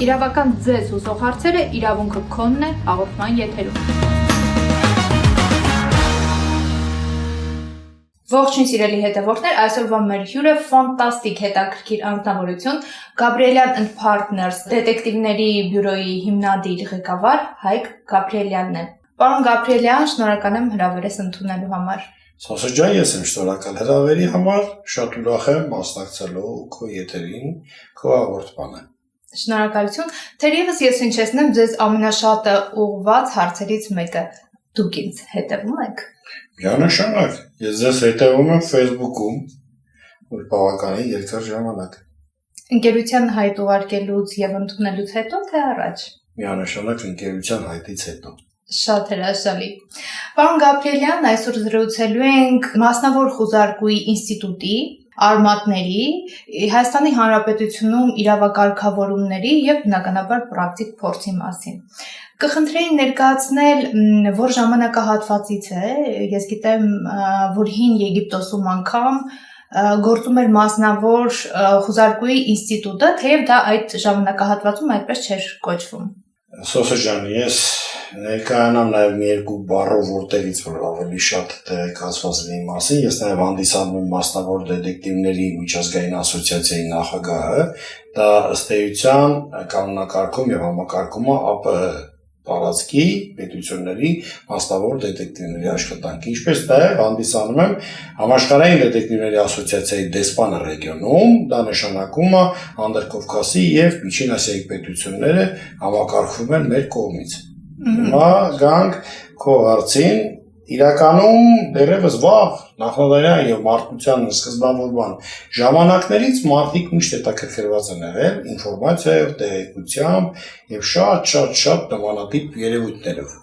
Իրավական ձեզ հուսող հարցերը իրավունքը քոնն է հաղորդման եթերում։ Ողջույն սիրելի հետևորդներ, այսօրվա մեր հյուրը ֆանտաստիկ հետաքրքիր անձնավորություն, Gabrielian & Partners դետեկտիվների բյուրոյի հիմնադիր ղեկավար Հայկ Գաբրիելյանն է։ Պարոն Գաբրիելյան, շնորհակալ եմ հրավերս ընդունելու համար։ Սոսո ջան, ես եմ շնորհակալ հրավերի համար, շատ ուրախ եմ մասնակցելու քո եթերին, քո հաղորդմանը։ Շնորհակալություն։ Թերևս ես հնչեցնեմ ձեզ ամենաշատը ուղղված հարցերից մեկը։ Դուք ինձ հետևում եք։ Միանշանակ, ես ձեզ հետևում եմ Facebook-ում, որ բավականին երկար ժամանակ։ Ընկերության հայտ ուղարկելուց եւ ընդունելուց հետո թե առաջ։ Միանշանակ ընկերության հայտից հետո։ Շատ հրաշալի։ Պարոն Գաբրիելյան, այսօր զրուցելու ենք մասնավոր խոզարկուի ինստիտուտի արմատների, Հայաստանի Հանրապետությունում իրավակարգավորումների եւ բնականաբար պրակտիկ փորձի մասին։ Կխնդրեի ներկայացնել, որ ժամանակահատվածից է, ես գիտեմ, որ հին Եգիպտոսում անգամ գործում էր մասնավոր խոզարկուի ինստիտուտը, թեև դա այդ ժամանակահատվածում այդպես չէր կոչվում։ Սոսո ջան, ես ներկայանամ նաև մի երկու բառով որտեղից որ ավելի շատ տեղեկացված լինի մասին, ես նաև հանդիսանում եմ մասնավոր դետեկտիվների միջազգային ասոցիացիայի նախագահը, դա ըստ էության կանոնակարգում եւ համակարգումը ԱՊՀ տարածքի պետությունների մասնավոր դետեկտիվների աշխատանքի, ինչպես նաև հանդիսանում եմ համաշխարհային դետեկտիվների ասոցիացիայի դեսպանը ռեգիոնում, դա նշանակում է Անդրկովկասի եւ Միջին Ասիայի պետությունները համակարգվում են մեր կողմից։ Հիմա գանք քո հարցին, իրականում դեռևս վաղ նախնադարյան եւ մարդկության սկզբնավորման ժամանակներից մարդիկ միշտ հետաքրքրված են եղել ինֆորմացիայով, տեղեկությամբ եւ շատ նմանատիպ երևույթներով։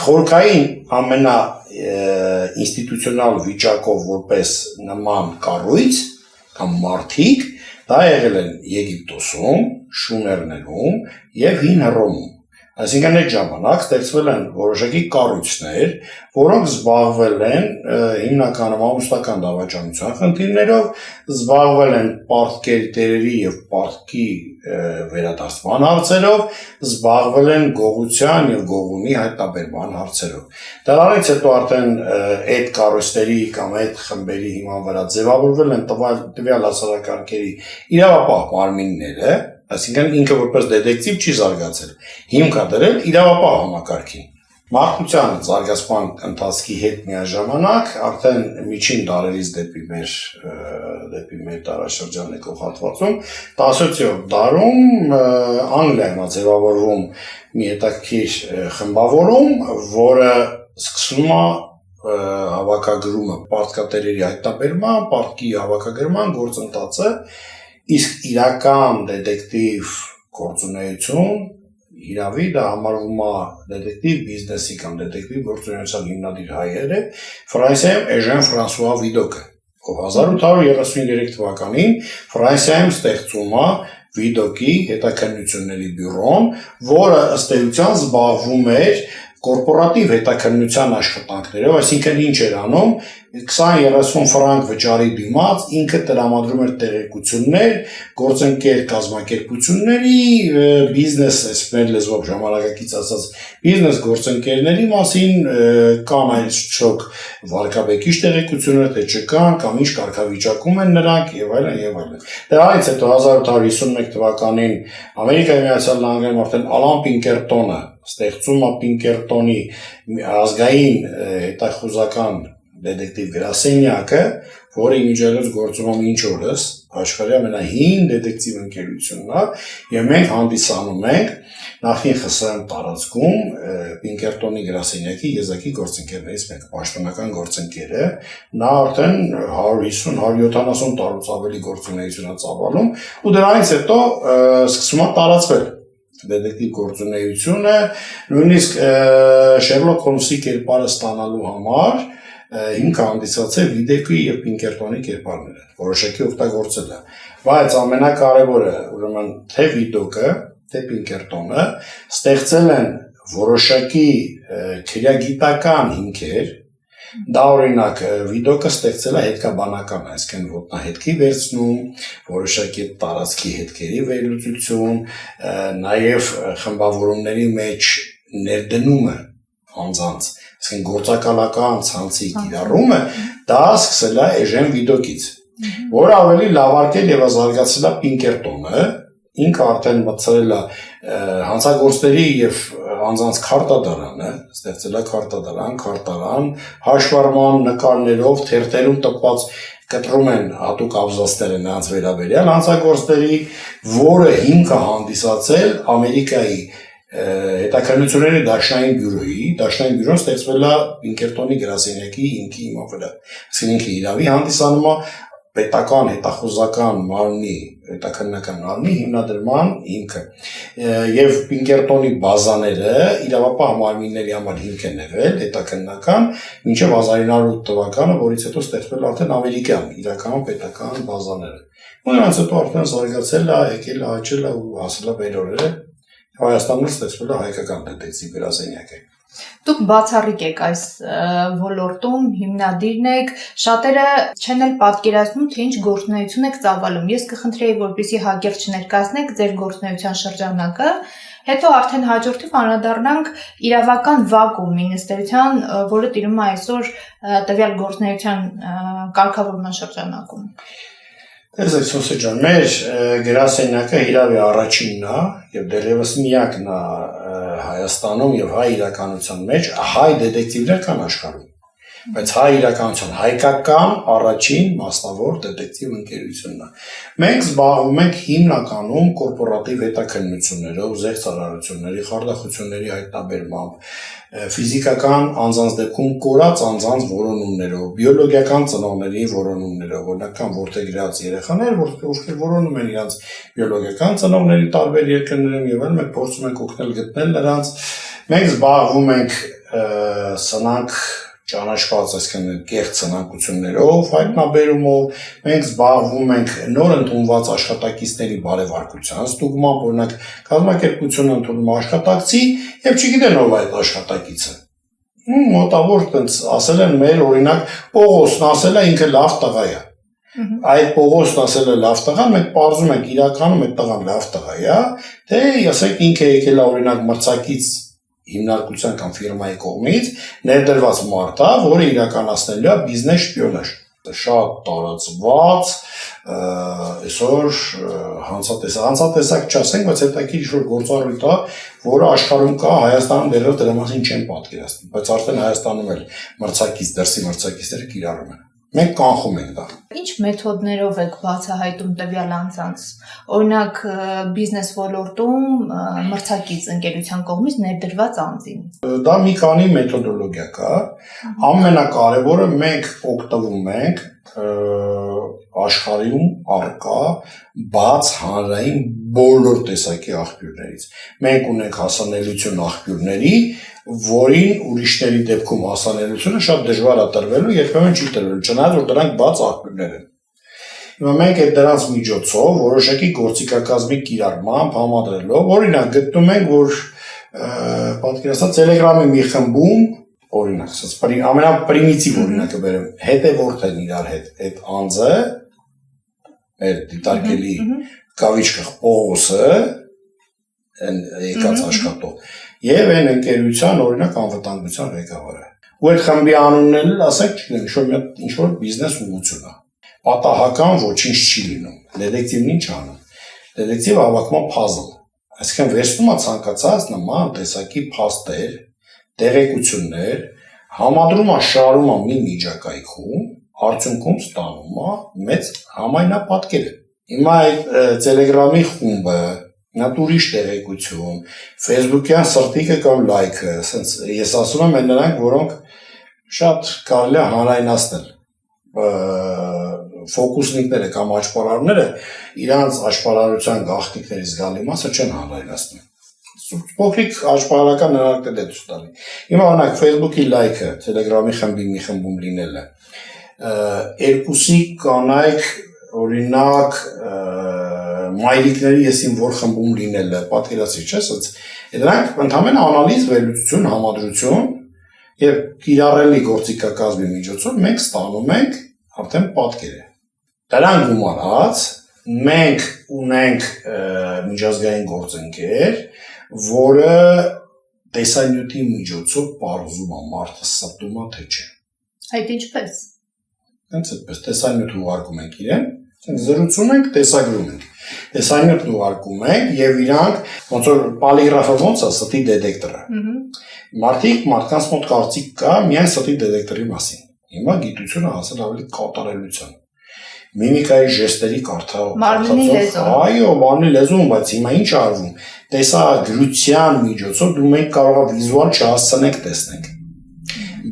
Խորքային ամենա ինստիտուցիոնալ վիճակով որպես նման կառույց կամ մարդիկ դա եղել են Եգիպտոսում, Շումերներում եւ Հին Հռոմում։ Այսինքն այդ ժամանակ ստեղծվել են որոշակի կառույցներ, որոնք զբաղվել են հիմնականում ամուսնական դավաճանության խնդիրներով, զբաղվել են պարտքերի եւ պարտքի վերադարձման հարցերով, զբաղվել են գողության եւ գողունի հայտնաբերման հարցերով։ Դրանից հետո արդեն այդ կառույցների կամ այդ խմբերի հիման վրա ձևավորվել են տվյալ հասարակարգերի իրավապահ մարմինները, այսինքն ինքը որպես դետեկտիվ չի զարգացել, հիմք է դրել իրավապահ համակարգին։ Մարդկության զարգացման ընթացքի հետ միաժամանակ արդեն միջին դարերից դեպի մեր դարաշրջան եկող հատվածում 17-րդ դարում Անգլիայում է ձևավորվում մի հետաքրքիր խմբավորում, որը սկսում է հավաքագրումը պարտքատերերի հայտնաբերման, պարտքի հավաքագրման գործընթացը, իսկ իրական դետեկտիվ գործունեություն իրավի դա համարվում է դետեկտիվ բիզնեսի կամ դետեկտիվ գործունեության հիմնադիր հայերը Ֆրանսիայում Էժեն Ֆրանսուଆ Վիդոկը, ով 1833 թվականին Ֆրանսիայում ստեղծում է Վիդոկի հետաքննությունների բյուրոն, որը ըստ էության զբաղվում էր կորպորատիվ հետաքննության աշխատանքներով, այսինքն ինչ էր անում, 20-30 ֆրանկ վճարի դիմաց ինքը տրամադրում էր տեղեկություններ գործընկեր կազմակերպությունների, բիզնես, այսպես լեզվով ժամանակակից ասած, բիզնես գործընկերների մասին, կան այսչոք վարկաբեկիչ տեղեկություններ, թե չկան, կամ ինչ կարգավիճակում են նրանք եւ այլն եւ այլն։ Դրանից հետո 1851 թվականին Ամերիկայի Միացյալ Նահանգներում արդեն Ալան Պինկերտոնը ստեղծում է Պինկերտոնի ազգային հետախուզական դետեկտիվ գրասենյակը, որը իմիջիայլոց գործում է մինչ օրս, աշխարհի ամենահին դետեկտիվ ընկերությունն է, եւ մենք հանդիսանում ենք նախին ԽՍՀՄ տարածքում Պինկերտոնի գրասենյակի եզակի գործընկերներից մեկը, պաշտոնական գործընկերը, նա արդեն 150-170 տարուց ավելի գործունեություն է ծավալում, ու դրանից հետո սկսում է տարածվել դետեկտիվ գործունեությունը, նույնիսկ Շերլոկ Հոլմսի կերպարը ստանալու համար հիմք հանդիսացել Վիդոկի եւ Պինկերտոնի կերպարները, որոշակի օգտագործել է, բայց ամենակարևորը, ուրեմն թե Վիդոկը, թե Պինկերտոնը ստեղծել են որոշակի քրեագիտական հիմքեր Դա օրինակ վիդեոկը ստեղծել է հետքաբանական, այսինքն ոտնահետքի վերցնում, որոշակի տարածքի հետքերի վերլուծություն, նաև խմբավորումների մեջ ներդնումը անձանց, այսինքն գործակալական ցանցի կիրառումը, դա սկսել է էժեն վիդեոկից, որը ավելի լավարկել եւ զարգացել է Պինկերտոնը, ինքը արդեն մտցրել է հանցագործների եւ անձանց քարտադարանը, ստեղծել է քարտարան, հաշվառման նկարներով, թերթերում տպված կտրում են հատուկ աբզացները նրանց վերաբերյալ հանցագործների, որը հիմքը հանդիսացել Ամերիկայի հետաքննությունների դաշնային բյուրոն ստեղծվել է Պինկերտոնի գրասենյակի հիմքի վրա, այսինքն ինքը իրավի հանդիսանում է պետական հետախուզական մարմնի, հետաքննական մարմնի հիմնադրման հիմքը եւ Պինկերտոնի բազաները իրավապահ մարմինների համար հիմք են եղել հետաքննական մինչեւ 1908 թվականը, որից հետո ստեղծվել արդեն ամերիկյան իրական պետական բազաները։ Ու նրանց հետո արդեն զարգացել է, եկել է, աճել է ու հասել է մեր օրերը Հայաստանում ստեղծվել է հայկական դետեկտիվ գրասենյակը։ Դուք բացառիկ եք այս ոլորտում, հիմնադիրն եք, շատերը չեն էլ պատկերացնում, թե ինչ գործունեություն եք ծավալում։ Ես կխնդրեի, որպեսզի հակիրճ չներկայացնեք ձեր գործունեության շրջանակը, հետո արդեն հաջորդիվ անդրադառնանք իրավական վակուումի նստերության, որը տիրում է այսօր տվյալ գործունեության կարգավորման շրջանակում։ Տեսեք, Սոսե ջան, մեր գրասենյակը իրավի առաջինն է եւ դեռևս միակն է Հայաստանում եւ հայ իրականության մեջ հայ դետեկտիվներ կան աշխարհում, բայց հայ իրականության հայկական առաջին մասնավոր դետեկտիվ ընկերությունն է։ Մենք զբաղվում ենք հիմնականում կորպորատիվ հետաքննություններով, զեղծարարությունների, խարդախությունների հայտնաբերմամբ, ֆիզիկական անձանց դեպքում կորած անձանց որոնումներով, բիոլոգիական ծնողների որոնումներով, օրինակ որդեգրած երեխաներ, ովքեր որոնում են իրենց բիոլոգիական ծնողների տարբեր երկրներում եւ այլն, մենք փորձում ենք օգնել գտնել նրանց։ Մենք զբաղվում ենք սնանկ ճանաչված, այսինքն կեղծ սնանկություններով, հայտնաբերումով, մենք զբաղվում ենք նոր ընդունված աշխատակիցների բարեվարկության ստուգմամբ, օրինակ կազմակերպությունը ընդունում աշխատակցի եւ չգիտեն ով է այդ աշխատակիցը։ Մոտավոր տենց ասել են մեր օրինակ Պողոսն ասել է ինքը լավ տղա է։ Այդ Պողոսն ասել է լավ տղա, մենք պարզում ենք իրականում այդ տղան լավ տղա է, թե ասենք ինքը եկել է օրինակ մրցակից հիմնարկության կամ ֆիրմայի կողմից ներդրված մարդ է, որը իրականացնելու է բիզնես շպիոնաժ։ Շատ տարածված, այսօր հանցատեսակ չասենք, բայց հետաքրքիր ինչ-որ գործառույթ է, որը աշխարհում կա, Հայաստանում դեռևս դրա մասին չեն պատկերացնում, բայց արդեն Հայաստանում էլ մրցակից, դրսի մրցակիցները կիրառում են։ Մենք կանխում ենք դա։ Ինչ մեթոդներով եք բացահայտում տվյալ անձանց։ Օրինակ բիզնես ոլորտում մրցակից ընկերության կողմից ներդրված անձին։ Դա մի քանի մեթոդոլոգիա կա։ Ամենակարևորը մենք օգտվում ենք աշխարհում առկա բաց հանրային բոլոր տեսակի աղբյուրներից։ Մենք ունենք հասանելիություն աղբյուրների, որին ուրիշների դեպքում հասանելիությունը շատ դժվար է տրվելու, երբեմն չի տրվելու, չնայած որ դրանք բաց աղբյուրներ են։ Հիմա մենք այդ դրանց միջոցով որոշակի գործիքակազմի կիրառմամբ համադրելով, օրինակ գտնում ենք, որ պատկերացրած Telegram-ի մի խմբում, օրինակ, ասած ամենապրիմիտիվ օրինակը բերեմ, հետևորդ են իրար հետ, այդ անձը, մեր դիտարկելի կավիճկը Պողոսը, եկած աշխատող, եւ այն ընկերության օրինակ անվտանգության ղեկավարը։ Ու այդ խմբի անուններն ասենք, չգիտեմ, ինչ-որ բիզնես ուղղություն է։ Պատահական ոչինչ չի լինում։ Դետեկտիվն ինչ անում։ Դետեկտիվը հավաքում է puzzle, այսինքն վերցնում է ցանկացած նման տեսակի փաստեր, տեղեկություններ, համադրում է, շարում է մի միջակայքում, արդյունքում ստանում է մեծ համայնապատկեր։ Հիմա այդ Telegram-ի խումբը, նա ուրիշ տեղեկություն, Facebook-յան սրտիկը կամ լայքը, ասենց ես ասում եմ այն նրանք, որոնք շատ կարելի է հանրայնացնել։ Ֆոկուսնիկները կամ աճպարարները իրանց աճպարարության գաղտնիքների զգալի մասը չեն հանրայնացնում։ Փոքրիկ աճպարարական հնարքներ է ցույց տալի։ Հիմա օրինակ Facebook-ի լայքը, Telegram-ի խմբի մի խմբում լինելը, երկուսի կանայք օրինակ մայրիկների եսին որ խմբում լինելը, պատկերացրի, չէ՞, ասած, դրանք ընդհանրապես անալիզ, վերլուծություն, համադրություն Եվ կիրառելի գործիքակազմի միջոցով մենք ստանում ենք արդեն պատկերը։ Դրան գումարած մենք ունենք միջազգային գործընկեր, որը տեսանյութի միջոցով պարզում է մարդը ստում է թե չէ։ Այդ ինչպես։ Հենց այդպես տեսանյութ ուղարկում ենք իրեն, զրուցում ենք, տեսագրում ենք։ Տեսանյութն ուղարկում ենք եւ իրանք ոնց որ պոլիգրաֆը ոնց է ստի դետեկտորը։ Մարդկանց մոտ կարծիք կա միայն ստի դետեկտորի մասին։ Հիմա գիտությունը հասել ավելի կատարելության։ Միմիկայի ժեստերի Մարմնի լեզու։ Այո, մարմնի լեզուն, բայց հիմա ինչ արվում։ Տեսագրության միջոցով դու մենք կարող է վիզուալ չհասցնենք տեսնենք։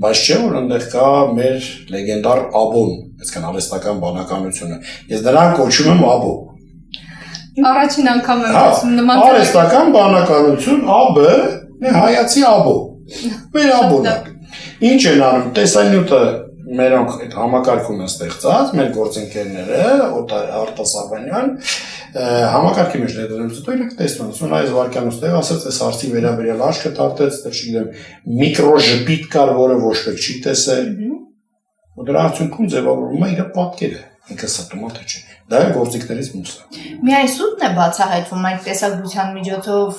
Բայց չէ որ այնտեղ կա մեր լեգենդար Աբոն, այսինքն արհեստական բանականությունը։ Ես դրան կոչում եմ Աբո։ Առաջին անգամ եմ ասում նման արհեստական բանականություն ԱԲ, հայացի Աբո։ Մեր Աբոն է։ Ինչ են անում տեսանյութը մերոնք այդ համակարգում են ստեղծած, մեր գործընկերները, Արտասաբանյան, համակարգի մեջ ներդրելուց հետո իրենք տեսնում են, այս վարքյանուց տեղ ասեց, այս հարցի վերաբերյալ աչքը տարտեց, դեռ չգիտեմ, միկրոժպիտ կար, որը ոչ մեկ չի տեսել, ու դրա արդյունքում ձևավորվում է իր պատկերը, ինքը ստում է թե չէ։ Դա է գործիքներից մյուսը։ Միայն սուտն է բացահայտվում այդ տեսագրության միջոցով,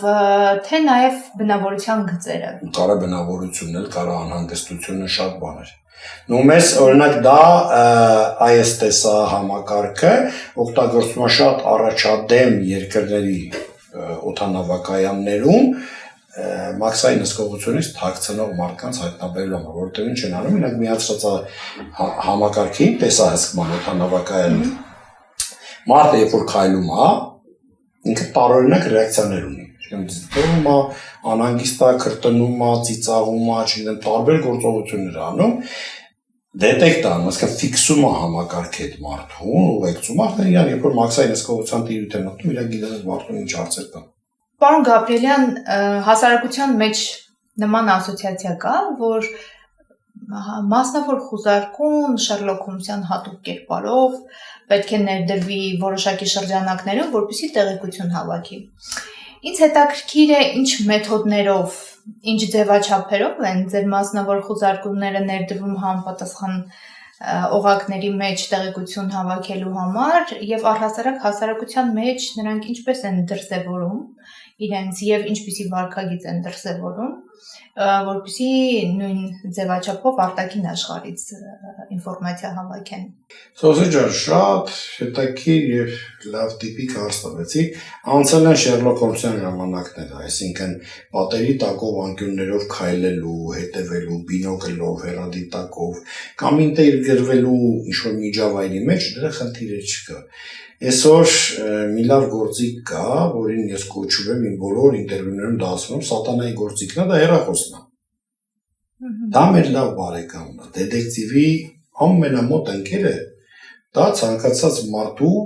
թե նաև բնավորության գծերը։ Կարա բնավորությունն էլ, կարա անհանգստությունը, շատ բաներ։ Նու մեզ օրինակ դա այս տեսա համակարգը օգտագործվում է շատ առաջադեմ երկրների օդանավակայաններում մաքսային հսկողությունից թաքցնող մարդկանց հայտնաբերելու համար, որովհետև ինչ են անում, իրենք միացրած համակարգին տեսահսկման օդանավակայանում մարդը երբ որ քայլում է, ինքը տարօրինակ ռեակցիաներ ունի։ Ձգվում է, անհանգիստ է, քրտնում է, ծիծաղում է, չգիտեմ, տարբեր գործողություններ անում, դետեկտ անում, այսինքն ֆիքսում է համակարգի այդ մարդուն, ուղեկցում մարդը իրան, երբ որ մաքսային հսկողության տիրույթ են մտնում, իրան գիտեն այդ մարդուն ինչ հարցեր կան։ Պարոն Գաբրիելյան, հասարակության մեջ նման ասոցիացիա կա, որ մասնավոր խուզարկում Շերլոկ Հոլմսյան հատուկ կերպարով պետք է ներդրվի որոշակի շրջանակներում, որպեսզի տեղեկություն հավաքի։ Ինչ հետաքրքիր է, ինչ մեթոդներով, ինչ ձևաչափերով են ձեր մասնավոր խուզարկումները ներդրվում համապատասխան օղակների մեջ տեղեկություն հավաքելու համար եւ առհասարակ հասարակության մեջ նրանք ինչպես են դրսևորում իրենց եւ ինչպիսի վարքագիծ են դրսևորում, որպեսզի նույն ձևաչափով արտաքին աշխարհից ինֆորմացիա հավաքեն։ Սոսի ջան, շատ հետաքրքիր եւ լավ տիպիկ հարց տվեցիք։ Անցել են Շերլոկ Հոլմսյան ժամանակները, այսինքն պատերի տակով անկյուններով քայլելու, հետևելու, բինոկլով, հեռադիտակով կամ ինտեգրվելու ինչ-որ միջավայրի մեջ դրա խնդիրը չկա։ Այսօր մի լավ գործիք կա, որին ես կոչում եմ իմ բոլոր ինտերվյուներում դա ասում եմ, սատանայի գործիքն է, դա հեռախոսն է։ Դա մեր լավ բարեկամն է, դետեկտիվի ամենամոտ ընկերը, դա ցանկացած մարդու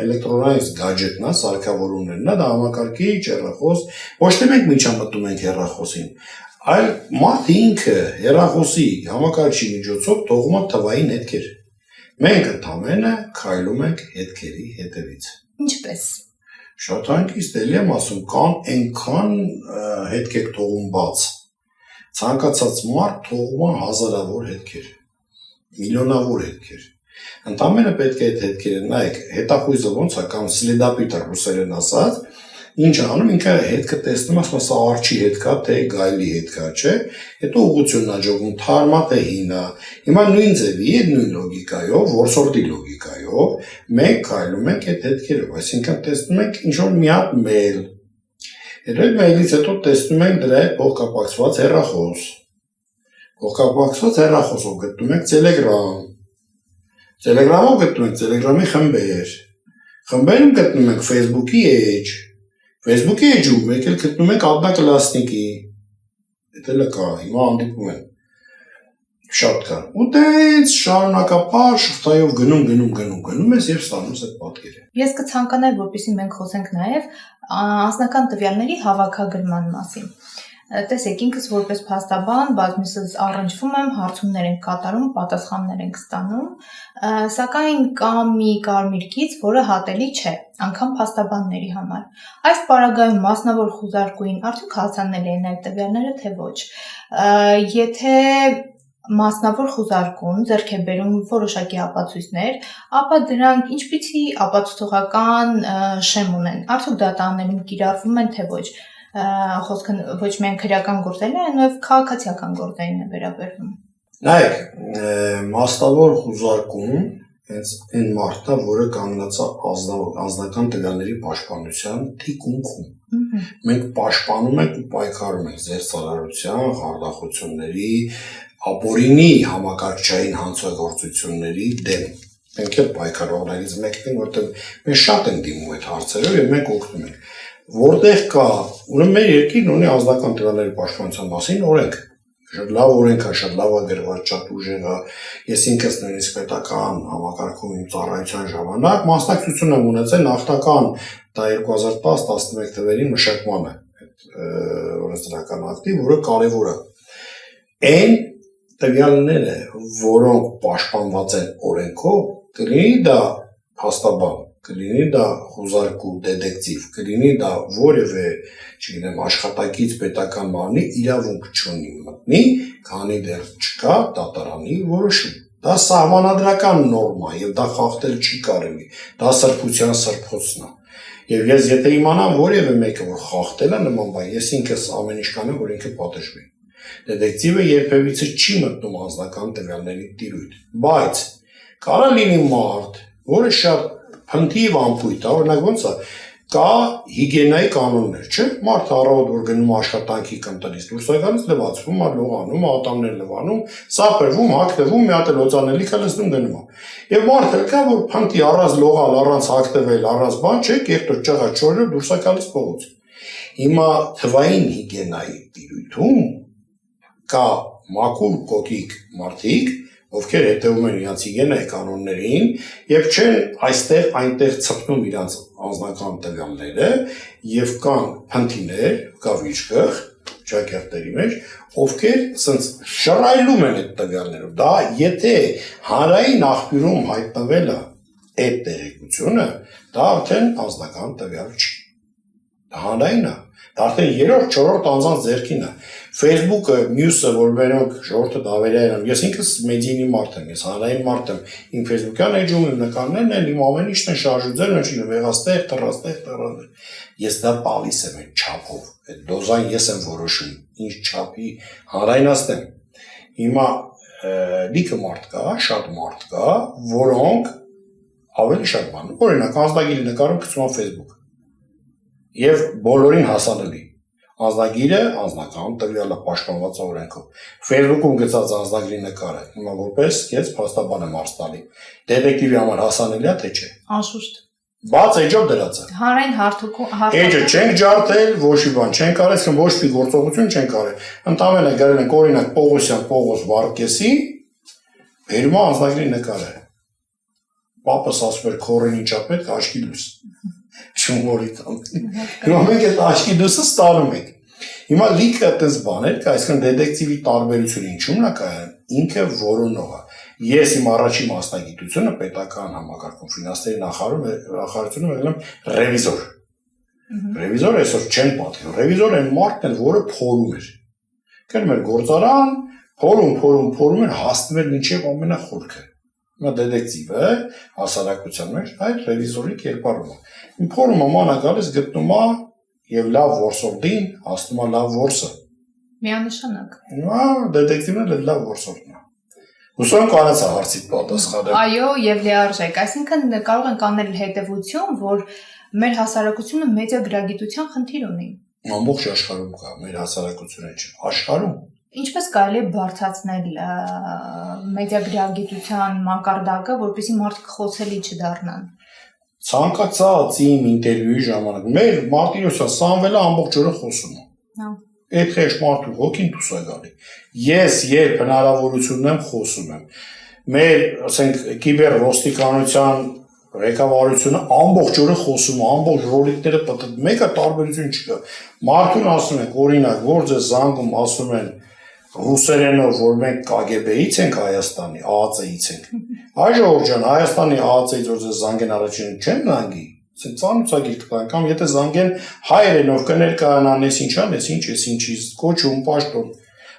էլեկտրոնային գադջետն է, սարքավորումներն է, դա համակարգիչ հեռախոս, ոչ թե մենք միջամտում ենք հեռախոսին, այլ մարդը ինքը հեռախոսի համակարգչի միջոցով թողում է թվային հետքեր։ Մենք ընդամենը քայլում ենք հետքերի հետևից։ Ինչպես։ Շատ հանգիստ էլի եմ ասում, կան այնքան հետք եք թողում բաց։ Ցանկացած մարդ թողում է հազարավոր հետքեր, միլիոնավոր հետքեր։ Ընդամենը պետք է այդ հետքերը նայեք, հետախույզը ոնց է կամ սլեդապիտը ռուսերեն ասած, ինչ անում, ինքը հետքը տեսնում, ասում սա արջի հետ կա, թե գայլի հետ կա, չէ, հետո ուղղությունն է ջոգում, թարմա թե հինա։ Հիմա նույն ձևի է, նույն լոգիկայով, որսորդի լոգիկայով, մենք քայլում ենք այդ հետքերով, այսինքն տեսնում ենք ինչ-որ մի հատ մեյլ։ Հետո մեյլից հետո տեսնում ենք դրա հետ փոխկապակցված հեռախոս։ Փոխկապակցված հեռախոսով գտնում ենք Telegram։ Telegram-ով գտնում ենք Telegram-ի խմբեր։ Խմբերում գտնում ենք Facebook-ի էջ։ Facebook-ի էջում մեկ էլ գտնում ենք Одноклассники։ Դա էլ կա, հիմա հանդիպում են։ Շատ կան։ Ու դենց շարունակապար շղթայով գնում ես եւ ստանում ես այդ պատկերը։ Ես կցանկանայի, որպեսզի մենք խոսենք նաեւ անձնական տվյալների հավաքագրման մասին։ Տեսեք, ինքս որպես փաստաբան բազմիցս առնչվում եմ, հարցումներ ենք կատարում, պատասխաններ ենք ստանում, սակայն կա մի կարմիր գիծ, որը հատելի չէ, անգամ փաստաբանների համար։ Այս պարագայում մասնավոր խուզարկուին արդյոք հասանելի են այդ տվյալները, թե ոչ։ Եթե մասնավոր խուզարկուն ձեռք է բերում որոշակի ապացույցներ, ապա դրանք ինչպիսի ապացուցողական շեմ ունեն, արդյոք դատաներում կիրառվում են, թե ոչ։ Խոսքը ոչ միայն քրեական գործերին, այլև քաղաքացիական գործերին է վերաբերվում։ Նայեք, մասնավոր խուզարկում հենց այն մարդն է, որը կանգնած է անձնական տվյալների պաշտպանության թիկունքում։ Մենք պաշտպանում ենք ու պայքարում ենք ձեր ծառայության, խարդախությունների, ապօրինի համակարգչային հանցագործությունների դեմ։ Մենք էլ պայքարողներից մեկն ենք, որտեղ մենք շատ ենք դիմում այդ հարցերով եւ մենք օգնում ենք։ Որտեղ կա, ուրեմն մեր երկիրն ունի անձնական տվյալների պաշտպանության մասին օրենք։ Շատ լավ օրենք է, շատ լավ է գրված, շատ ուժեղ է։ Ես ինքս նույնիսկ պետական համակարգում իմ ծառայության ժամանակ մասնակցություն եմ ունեցել նախնական 2010-11 թվերի մշակմանը այդ օրենսդրական ակտի, որը կարևոր է։ Այն տվյալները, որոնք պաշտպանված են օրենքով, կլինի դա փաստաբան, կլինի դա խուզարկու, դետեկտիվ, կլինի դա որևէ, չգիտեմ, աշխատակից պետական մարմնի իրավունք չունի մտնի, քանի դեռ չկա դատարանի որոշում։ Դա սահմանադրական նորմա եւ դա խախտել չի կարելի։ Դա սրբության սրբոցն է։ Եվ ես եթե իմանամ որևէ մեկը որ խախտել է նման բան, ես ինքս ամեն ինչ կանեմ, որ ինքը պատժվի։ Դետեկտիվը երբևիցե չի մտնում անձնական տվյալների տիրույթ, բայց կարա լինի մարդ, որը շատ փնթիվ ամփույթ է, օրինակ ոնց է, կա հիգիենայի կանոններ, չէ՞։ Մարդը առավոտ որ գնում աշխատանքի կամ տնից դուրս է գալիս, լվացվում է, լողանում, ատամներ լվանում, սապրվում, հագնվում, մի հատ էլ օծանելիք է լցնում գնում է։ Եվ մարդը կա, որ փնթի առանց լողալ, առանց հագնվել, առանց բան, չէ՞, կեղտոտ ճղած չորը դուրս է գալիս փողոց։ Հիմա թվային հիգիենայի տիրույթում կա մաքուր կոկիկ մարդիկ, ովքեր հետևում են իրենց հիգիենայի կանոններին եւ չեն այստեղ այնտեղ ցպնում իրենց անձնական տվյալները եւ կան փնթիներ, կա վիճկղ, ճակերտերի մեջ, ովքեր ասենց շռայլում են այդ տվյալներով։ Դա եթե հանրային աղբյուրում հայտնվել է այդ տեղեկությունը, դա արդեն անձնական տվյալ չի։ Դա հանրային է։ Դա արդեն 3-րդ, 4-րդ անձանց ձեռքին է։ Facebook-ը, մյուսը, որ մենակ ժողովուրդը դավերային եմ, ես ինքս մեդիինի մարդ եմ, ես հանրային մարդ եմ, իմ Facebook-յան էջում իմ նկարներն են, իմ ամեն ինչն են շարժուձեր, ինչին վեղաստեղ, տռաստեղ, ես դա տալիս եմ այդ չափով, այդ դոզան ես եմ որոշում, ինչ չափի հանրայնացնեմ։ Հիմա լիքը մարդ կա, շատ մարդ կա, որոնք ավելի շատ բան, օրինակ անձնագիրի նկարում գցում են Facebook եւ բոլորին հասանելի։ Անձնագիրը, անձնական տվյալը պաշտպանված օրենքով։ Facebook-ում գծած անձնագրի նկարը, հիմա որպես քեզ փաստաբան եմ արստալի։ Դետեկտիվի համար հասանելի է թե չէ։ Անշուշտ։ Բաց էջով դրած է։ Հանրային հարթակում Էջը չենք ջարդել, ոչ մի բան չենք արել, ոչ մի գործողություն չենք արել։ Ընդամենը գրել ենք օրինակ Պողոսյան Պողոս Վարդգեսի, բերում անձնագրի նկարը։ Պապս ասում էր քորին ինչա պետք աչքի լույս։ Շումորի տան։ Հիմա մենք այդ աչքի լույսը ստանում ենք։ Հիմա լիքը այդպես բաներ կա, այսինքն դետեկտիվի տարբերությունը ինչու՞մն է կայանում, ինքը որոնող է։ Ես իմ առաջին մասնագիտությունը պետական համակարգում ֆինանսների նախարարությունում եղել եմ ռևիզոր։ Ռևիզոր այսօր չեն պատկերում։ Ռևիզորը այն մարդն է, որը փորում էր։ Գնում էր գործարան, փորում էր հասնվել մինչև ամենախորքը։ Հիմա դետեկտիվը հասարակության մեջ այդ ռևիզորի կերպարումը։ Իմ փորումը մանա գալիս գտնում է եւ լավ որսորդին հասնում է լավ որսը։ Միանշանակ։ Հիմա դետեկտիվն էլ լավ որսորդն է։ Հուսով եմ կարծա հարցի պատասխանել։ Այո, եւ լիարժեք, այսինքն կարող ենք անել հետեւություն, որ մեր հասարակությունը մեդիագրագիտության խնդիր ունի։ Ամբողջ աշխարհում կա, մեր հասարակությունը չէ, աշխարհում։ Ինչպես կարելի է բարձրացնել մեդիագրագիտության մակարդակը, որպեսզի մարդիկ խոսելի չդառնան։ Ցանկացած իմ ինտերվյուի ժամանակ մեր Մարտիրոսյան Սամվելը ամբողջ օրը խոսում է։ Հա։ Այդ խեղճ մարդու հոգին դուս է գալի։ Ես երբ հնարավորություն ունեմ խոսում եմ։ Մեր, ասենք, կիբեր ոստիկանության Ղեկավարությունը ամբողջ օրը խոսում, ամբողջ ռոլիկները պատտվում, մեկը տարբերություն չկա։ Մարդուն ասում են, օրինակ, որ ձեզ զանգում ասում են ռուսերենով, որ մենք KGB-ից ենք Հայաստանի, ԱԱԾ-ից ենք։ Այ ժողովուրդ ջան, Հայաստանի ԱԱԾ-ից որ ձեզ զանգեն առաջին չեն զանգի։ Ասեն ծանոթագիր կտան, կամ եթե զանգեն հայերենով կներկայանան, ես ինչան, ես ինչի, կոչում, պաշտոն։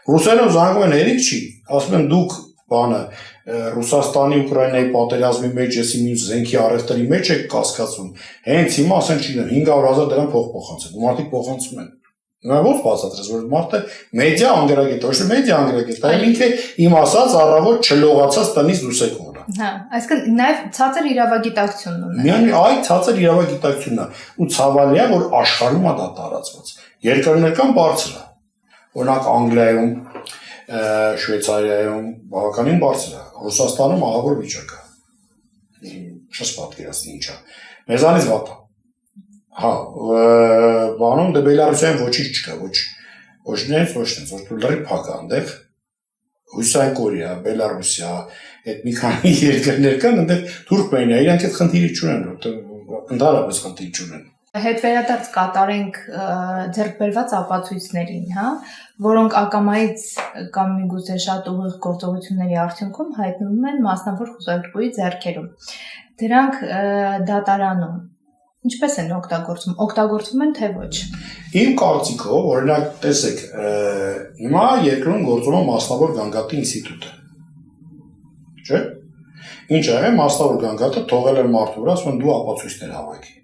Ռուսերենով զանգում են հերիք չի, ասում են դուք բանը Ռուսաստանի Ուկրաինայի պատերազմի մեջ եսի մյուս զենքի առևտրի մեջ եք կասկածում։ Հենց հիմա ասեն չգիտեմ 500,000 դրամ փող փոխանցեք։ Մարդիկ փոխանցում են։ Նա ո՞նց բացատրես, որ մարդը մեդիա անգրագետ, ոչ թե մեդիա անգրագետ, այլ ինքը իմ ասած առավոտ չլողացած տնից դուրս է կողնա։ Հա, այսինքն նաև ցածր իրավագիտակցությունն ունի։ Միայն այդ ցածր իրավագիտակցությունն է, ու ցավալի է, որ աշխարհում է դա տարածված։ Երկրներ կան բարձր է։ Օրինակ Անգլիայում, Շվեյցարիայում բավականին բարձր է։ Ռուսաստանում ահավոր վիճակ է։ Չես պատկերացնի ինչ է։ Մեզանից վատ է։ Հա, բանում դե Բելարուսիայում ոչինչ չկա, ոչ նենց, որ դու լրի փակ այնտեղ Հյուսիսային Կորեա, Բելարուսիա, այդ մի քանի երկրներ կան, այնտեղ Թուրքմենիա, իրանք այդ խնդիրը չունեն, որտեղ ընդհանրապես խնդիր չունեն։ Հետ վերադարձ կատարենք ձեռք բերված ապացույցներին, հա, որոնք ակամայից կամ միգուցե շատ ուղիղ գործողությունների արդյունքում հայտնվում են մասնավոր խոզարկուի ձեռքերում։ Դրանք դատարանում ինչպես են օգտագործվում են թե ոչ։ Իմ կարծիքով, օրինակ, տեսեք, հիմա երկրում գործում է մասնավոր գանգատի ինստիտուտը։ Չէ՞։ Ինչ ա, մասնավոր գանգատը թողել են մարդու վրա, ասում են դու ապացույցներ հավաքի։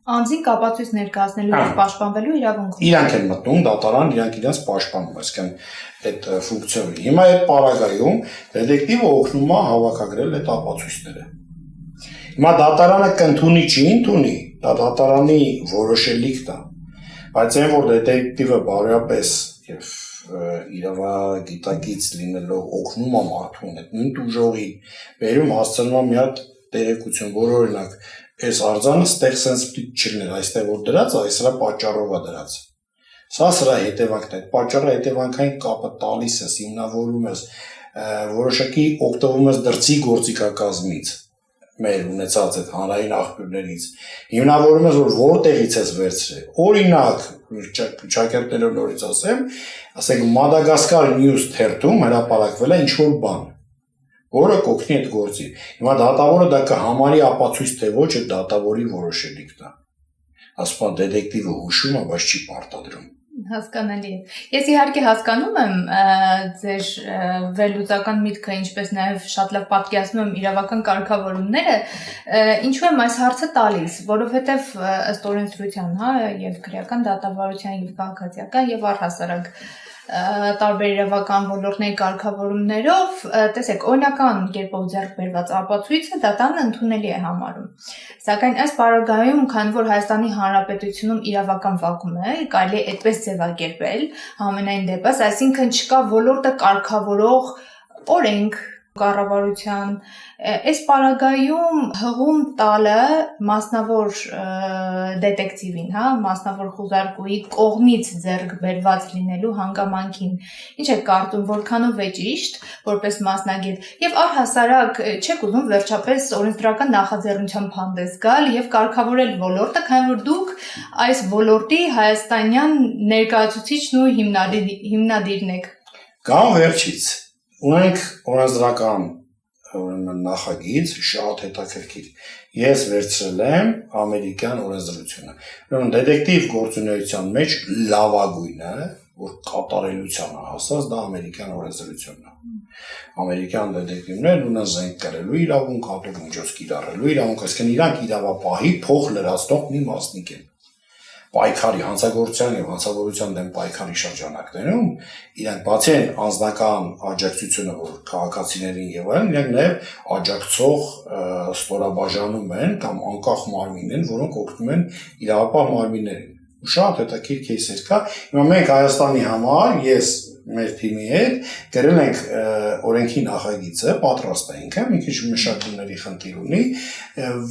Անձին կապացույց ներկայացնելու եւ պաշտպանվելու իրավունք։ Իրանք են մտնում դատարան, իրանք իրենց պաշտպանում, այսինքն այդ ֆունկցիայով։ Հիմա այդ պարագայում դետեկտիվը օգնում է հավաքագրել այդ ապացույցները։ Հիմա դատարանը կընդունի չի ընդունի, դա դատարանի որոշելիքն է, բայց այն որ դետեկտիվը բարոյապես եւ իրավագիտակից լինելով օգնում է մարդուն, այդ նույն ուժողի բերում հասցնում է մի հատ տեղեկություն, որ օրինակ այս արձանը ստեղ sense պիտի չլիներ, այստեղ որ դրած, այս սրա պատճառով է դրած։ Սա սրա հետևանքն է, այդ պատճառը հետևանքային կապը տալիս ես, հիմնավորում ես, որոշակի օգտվում ես դրսի գործիքակազմից, մեր ունեցած այդ հանրային աղբյուրներից, հիմնավորում ես, որ որտեղից ես վերցրել։ Օրինակ, ճակերտներով նորից ասենք Մադագասկար News թերթում հրապարակվել է ինչ-որ բան, որը կօգնի այդ գործին։ Հիմա դատավորը դա կհամարի ապացույց թե ոչ, այդ դատավորի որոշելիքն է։ Ասում են դետեկտիվը հուշում է, բայց չի պարտադրում։ Հասկանալի է։ Ես իհարկե հասկանում եմ ձեր վերլուծական միտքը, ինչպես նաև շատ լավ պատկերացնում եմ իրավական կարգավորումները, ինչու եմ այս հարցը տալիս, որովհետև ըստ օրենսդրության, հա, եւ քրեական դատավարության եւ քաղաքացիական եւ առհասարակ տարբեր իրավական ոլորտների կարգավորումներով, տեսեք, օրինական կերպով ձեռք բերված ապացույցը դատարանը ընդունելի է համարում։ Սակայն այս պարագայում, քանի որ Հայաստանի Հանրապետությունում իրավական վակուում է, կարելի է այդպես ձևակերպել, համենայն դեպս, այսինքն չկա ոլորտը կարգավորող օրենք, կառավարության, այս պարագայում հղում տալը մասնավոր դետեկտիվին, հա, մասնավոր խոզարկուի կողմից ձեռք բերված լինելու հանգամանքին, ինչ է կարծում, որքանով է ճիշտ, որպես մասնագետ, եւ առհասարակ չեք ուզում վերջապես օրենսդրական նախաձեռնությամբ հանդես գալ եւ կարգավորել ոլորտը, քանի որ դուք այս ոլորտի հայաստանյան ներկայացուցիչն ու հիմնադիրն եք։ Կամ վերջից ունենք օրենսդրական նախագիծ շատ հետաքրքիր։ Ես վերցրել եմ ամերիկյան օրենսդրությունը։ Ուրեմն դետեկտիվ գործունեության մեջ լավագույնը, որ կատարելության է հասած, դա ամերիկյան օրենսդրությունն է։ Ամերիկյան դետեկտիվներն ունեն զենք կրելու իրավունք, հատուկ միջոց կիրառելու իրավունք, այսինքն իրանք իրավապահի փող լրացնող մի մասնիկ են։ Պայքարի հանցագործության եւ հանցավորության դեմ պայքարի շրջանակներում իրանք բացի են անձնական աջակցությունը, որ քաղաքացիներին եւ այլն, իրանք նաեւ աջակցող ստորաբաժանում են կամ անկախ մարմին են, որոնք օգնում են իրավապահ մարմիններին։ Շատ հետաքրքիր кейսեր կա։ Հիմա մենք Հայաստանի համար ես մեր թիմի հետ գրել ենք օրենքի նախագիծը, պատրաստ ենք, մի քիչ մշակումների խնդիր ունի,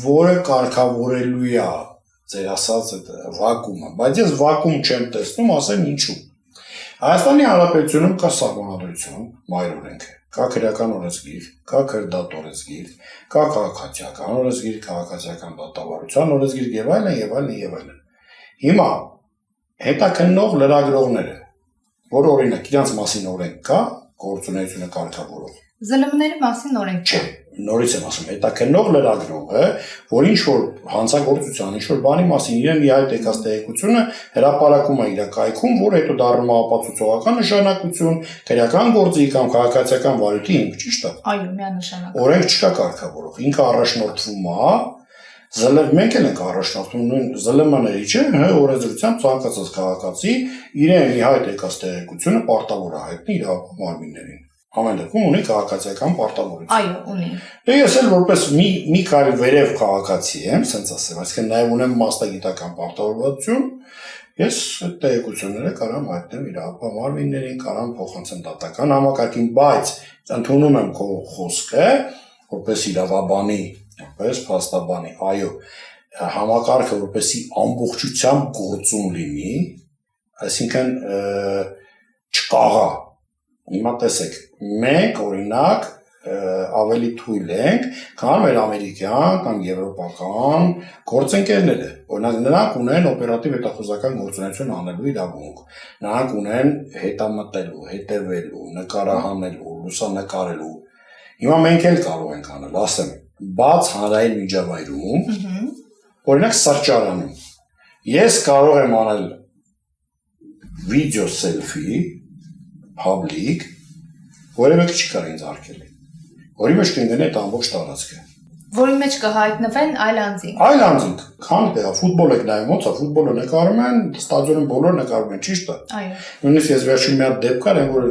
որը կարգավորելու է ձեր ասած այդ վակումը, բայց ես վակում չեմ տեսնում, ասեմ ինչու։ Հայաստանի Հանրապետությունում կա սահմանադրություն, մայր օրենքը, կա քրեական օրենսգիր, կա քրդատ օրենսգիր, կա քաղաքացիական օրենսգիր, քաղաքացիական դատավարության օրենսգիր եւ այլն եւ այլն եւ այլն։ Հիմա հետաքննող լրագրողները, որ օրինակ իրանց մասին օրենք կա, գործունեությունը կարգավորող։ ԶԼՄ-ների մասին օրենք չէ, նորից եմ ասում, հետաքննող լրագրողը, որ ինչ որ հանցագործության, ինչ որ բանի մասին իրեն իհայտ եկած տեղեկությունը հրապարակում է իր կայքում, որ հետո դառնում է ապացուցողական նշանակություն, քրեական գործի կամ քաղաքացիական վարույթի հիմք, ճիշտ է։ Այո, միանշանակ։ Օրենք չկա կարգավորող, ինքը առաջնորդվում է, մենք էլ ենք առաջնորդում նույն ԶԼՄ-ների, չէ, օրենսդրությամբ ցանկացած քաղաքացի իրեն իհայտ եկած տեղեկությունը պարտավոր է հայտնի իր մարմիններին։ Ամեն դեպքում ունի քաղաքացիական պարտավորություն։ Այո, ունի։ Դե ես էլ որպես մի քայլ վերև քաղաքացի եմ, ասենց ասեմ, այսինքն նաև ունեմ մասնագիտական պարտավորություն, ես այդ տեղեկությունները կարամ հայտնեմ իրավապահ մարմիններին, կարամ փոխանցեմ դատական համակարգին, բայց ընդունում եմ քո խոսքը, որպես իրավաբանի, որպես փաստաբանի, այո, համակարգը որպեսի ամբողջությամբ գործուն լինի, այսինքն չկաղա։ Հիմա տեսեք, մենք օրինակ ավելի թույլ ենք, քան մեր ամերիկյան կամ եվրոպական գործընկերները։ Օրինակ նրանք ունեն օպերատիվ հետախուզական գործունեություն անելու իրավունք։ Նրանք ունեն հետամտելու, հետևելու, նկարահանելու, լուսանկարելու։ Հիմա մենք էլ կարող ենք անել, ասեմ, բաց հանրային միջավայրում, օրինակ սրճարանում։ Ես կարող եմ անել վիդեո սելֆի public, որևէ չի կարող ինձ արկել։ Որի մեջ կընկնի այդ ամբողջ տարածքը։ Որի մեջ կհայտնվեն այլ անձինք։ Այլ անձինք, քան դե ֆուտբոլ եք նայում, ոնց է ֆուտբոլը նկարում են, ստադիոնում բոլորը նկարում են, ճիշտ է։ Այո։ Նույնիսկ ես վերջին մի հատ դեպք կար, որ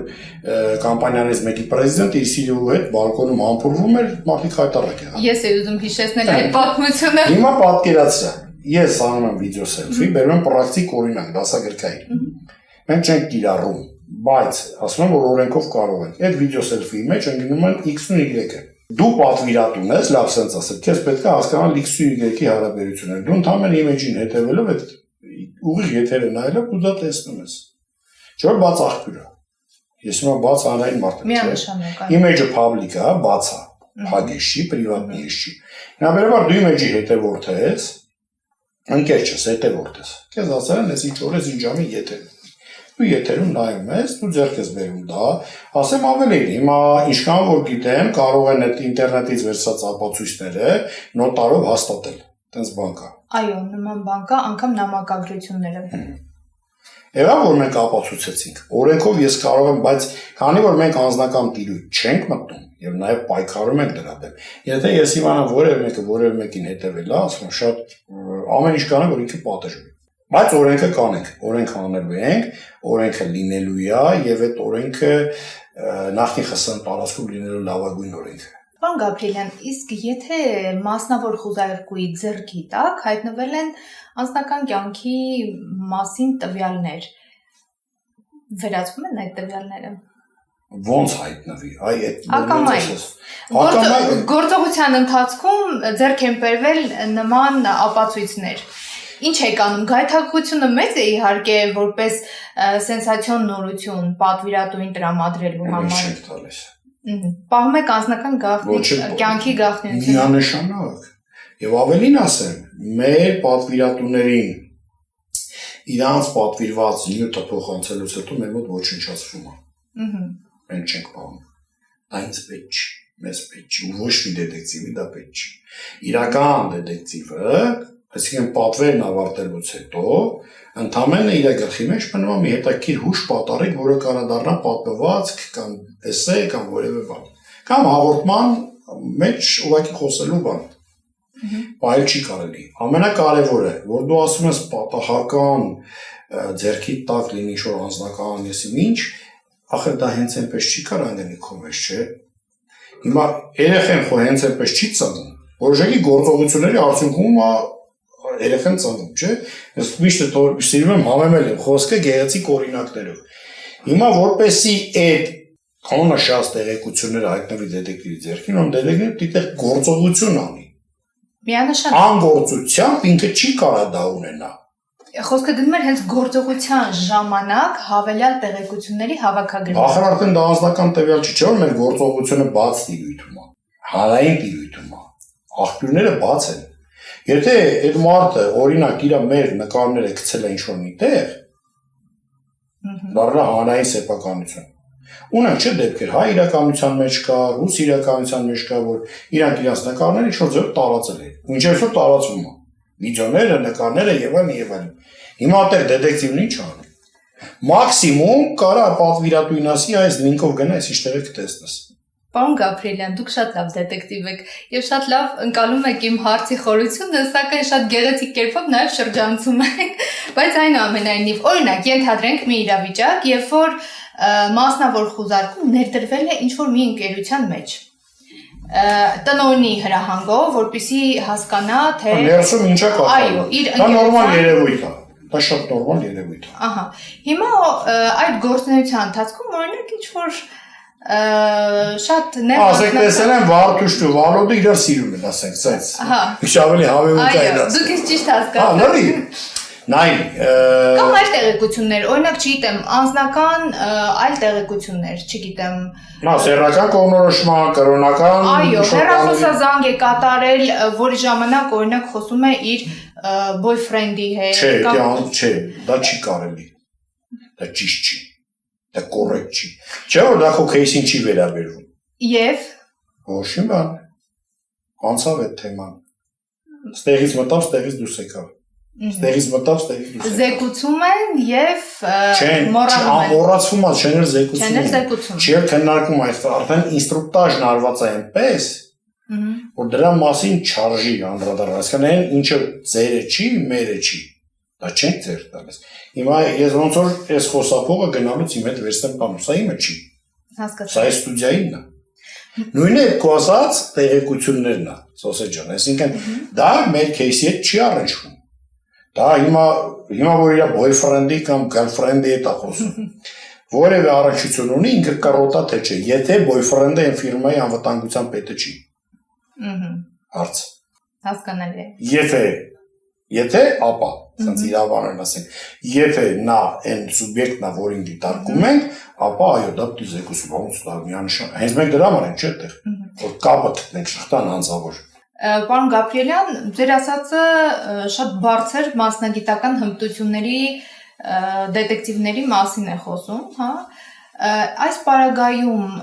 կամպանիաներից մեկի պրեզիդենտը իր սիրուհու հետ բալկոնում համբուրվում էր, մարդիկ հայտարարակ եղան։ Ես եմ ուզում հիշեցնել այդ պատմությունը։ Հիմա պատկերացրա։ Ես անում եմ վիդեո սելֆի, բերում եմ պրակտիկ օրինակ, դասագրքային։ Մենք չենք կիրառում, բայց ասում եմ, որ օրենքով կարող ենք։ Այդ վիդեո սելֆիի մեջ ընկնում են X-ն ու Y-ը։ Դու պատվիրատուն ես, լավ sense ասել, քեզ պետք է հասկանալ X-ի ու Y-ի հարաբերությունները։ Դու ընդհանրապես image-ին հետևելով այդ ուղիղ եթերը նայելով դու դա տեսնում ես։ Չէ՞ բաց աղբյուր է։ Ես հիմա բաց հանրային մարդ եմ, չէ՞։ Միանշանակ։ Image-ը public է, բաց է, փագեշ չի, պրիվատնի չի։ Հնարաբերաբար դու image-ի հետևորդ ես, ընկեր չես, հետևորդ ես։ Քեզ ասել են, ես ինչ օր ես ինչ ժամի եթեր։ Դու եթերում նայում ես, դու ձեռք ես բերում դա, ասեմ ավելին, հիմա ինչքան որ գիտեմ, կարող են այդ ինտերնետից վերցած ապացույցները նոտարով հաստատել, տենց բան կա։ Այո, նման բան կա, անգամ նամակագրությունները։ Եղավ որ մենք ապացուցեցինք, օրենքով ես կարող եմ, բայց քանի որ մենք անձնական տիրույթ չենք մտնում եւ նաեւ պայքարում ենք դրա դեմ, եթե ես իմանամ որևէ մեկին հետևել, ասում եմ շատ ամեն ինչ կանեմ, որ ինքը պատժվի։ Բայց օրենքը կանենք, օրենքը անելու ենք, օրենքը լինելու է եւ այդ օրենքը նախնի ԽՍՀՄ տարածքում լինելու լավագույն օրենքը։ Պարոն Գաբրիելյան, իսկ եթե մասնավոր խոզարկուի ձեռքի տակ հայտնվել են անձնական կյանքի մասին տվյալներ, վերացվում են այդ տվյալները։ Ոնց հայտնվի։ Այ այդ գործողության ընթացքում ձեռք են բերվել նման ապացույցներ։ Ինչ եք անում, գայթակղությունը մեծ է իհարկե որպես սենսացիոն նորություն պատվիրատուին տրամադրելու համար։ Պահում եք անձնական կյանքի գաղտնիությունը։ Միանշանակ։ Եվ ավելին ասեմ, մեր պատվիրատուներին իրանց պատվիրված նյութը փոխանցելուց հետո մեր մոտ ոչնչացվում է։ Մենք չենք պահում։ Դա ինձ պետք չի, մեզ պետք չի, ոչ մի դետեկտիվի դա պետք չի։ Իրական դետեկտիվը, այսինքն պատվերն ավարտելուց հետո, ընդամենը իր գլխի մեջ մնում է մի հետաքրքիր հուշ պատառիկ, որը կարող դառնա պատմվածք կամ էսե կամ որևէ բան։ Կամ հաղորդման մեջ ուղղակի խոսելու բան։ Բայց չի կարելի։ Ամենակարևորը, որ դու ասում ես պատահական ձեռքի տակ լինի ինչ-որ անձնական եսի ինչ, ախր դա հենց այնպես չի կարող անգնի քո մեջ, չէ։ Հիմա երեխեն խո հենց այնպես չի ծնվում։ Որոշակի գործողությունների արդյունքում երեխան ծնվում, չէ։ Ես միշտ սիրում եմ համեմել եմ խոսքը գեղեցիկ օրինակներով։ Հիմա որպեսի այդ աննշած տեղեկությունները հայտնվի դետեկտիվի ձեռքին, ում դետեկտիվը դիտեղ գործողություն անի։ Միանշանակ։ Անգործությամբ ինքը չի կարող դա ունենա։ Խոսքը գնում էր հենց գործողության ժամանակ հավելյալ տեղեկությունների հավաքագրման։ Ախր արդեն դա անձնական տվյալ չի, չէ՞ որ մեր գործողությունը բաց տիրույթում է, հանրային տիրույթում է, աղբյուրները բաց են։ Եթե այդ մարդը օրինակ իր մեր նկարները գցել է ինչ-որ մի տեղ, դառնա հանրային սեփականություն։ Ունենք չէ դեպքեր, հայ իրականության մեջ կա, ռուս իրականության մեջ կա, որ իրանք իրենց նկարները ինչ-որ ձև տարածել են։ Մինչև այսօր տարածվում է։ Վիդեոները, նկարները եւ այլն եւ այլն։ Հիմա այդտեղ դետեկտիվն ինչ անի։ Մաքսիմում կարա պատվիրատուին ասի այս լինքով գնաս ինչ տեղը կտեսնես։ Պարոն Գաբրիելյան, դուք շատ լավ դետեկտիվ եք եւ շատ լավ ընկալում եք իմ հարցի խորությունը, սակայն շատ գեղեցիկ կերպով նաեւ շրջանցում եք, բայց այնուամենայնիվ, օրինակ, ենթադրենք մի իրավիճակ, երբ որ մասնավոր խուզարկում ներդրվել է ինչ-որ մի ընկերության մեջ։ Տնօրինի հրահանգով, որպեսզի հասկանա, թե ներսում ինչա կատարվում։ Այո, իր դա նորմալ երևույթ է։ Դա շատ նորմալ երևույթ է։ Ահա։ Հիմա այդ գործունեության ընթացքում օրինակ ինչ-որ շատ ասենք տեսել են Վարդուշն ու Վալոդը իրար սիրում են, ասենք, սենց։ Ահա։ Ինչ ավելի հավելական է։ Դուք ինձ ճիշտ հասկացաք։ Հա, լրիվ։ Նայ, Կամ այլ տեղեկություններ, օրինակ, չգիտեմ, անձնական այլ տեղեկություններ, չգիտեմ։ Նա սեռական կողմնորոշման, կրոնական։ Այո, հեռախոսազանգ է կատարել, որի ժամանակ օրինակ խոսում է իր boyfriend-ի հետ։ Չէ, դա չի կարելի։ Դա ճիշտ չի։ Դա կոռեկտ չի։ Չէ՞ որ դա քո кейսին չի վերաբերվում։ Եվ Ոչ մի բան։ Անցավ այդ թեման։ Ստեղից մտավ, ստեղից դուրս եկավ։ Ստեղից մտավ, ստեղից դուրս եկավ։ զեկուցում են եւ մոռանում են։ Մոռացվում է, չեն էլ զեկուցում։ Չեն էլ զեկուցում։ Չի էլ քննարկում այդ արդեն ինստրուկտաժն արված է այնպես, որ դրա մասին չարժի անդրադառնալ, այսինքն այն ինչը ձերը չի, մերը չի։ Դա չենք ձեր տալիս։ Հիմա ես ոնց որ այս խոսափողը գնալուց իմ հետ վերցնեմ բանում, սա իմը չի։ Հասկացա։ Սա է ստուդիայինն է։ Նույնը քո ասած տեղեկություններն է, Սոսե ջան, այսինքն դա մեր кейսի հետ չի առնչվում։ Դա հիմա որ իր boyfriend-ի կամ girlfriend-ի հետ է խոսում։ Որևէ առնչություն ունի ինքը կարոտա թե չէ, եթե boyfriend-ը այն ֆիրմայի անվտանգության պետը չի։ Հարց։ Հասկանալի է։ Եթե, ապա, ասենց իրավարան ասենք, եթե նա այն սուբյեկտն է, որին դիտարկում ենք, ապա այո, դա պիտի զեկուցում, ոնց դա միանշան։ Հենց մենք դրա համար ենք, չէ՞ այդտեղ, որ կապը գտնենք շղթան անձավոր։ Պարոն Գաբրիելյան, ձեր ասածը շատ բարձր մասնագիտական հմտությունների դետեկտիվների մասին է խոսում, հա։ Այս պարագայում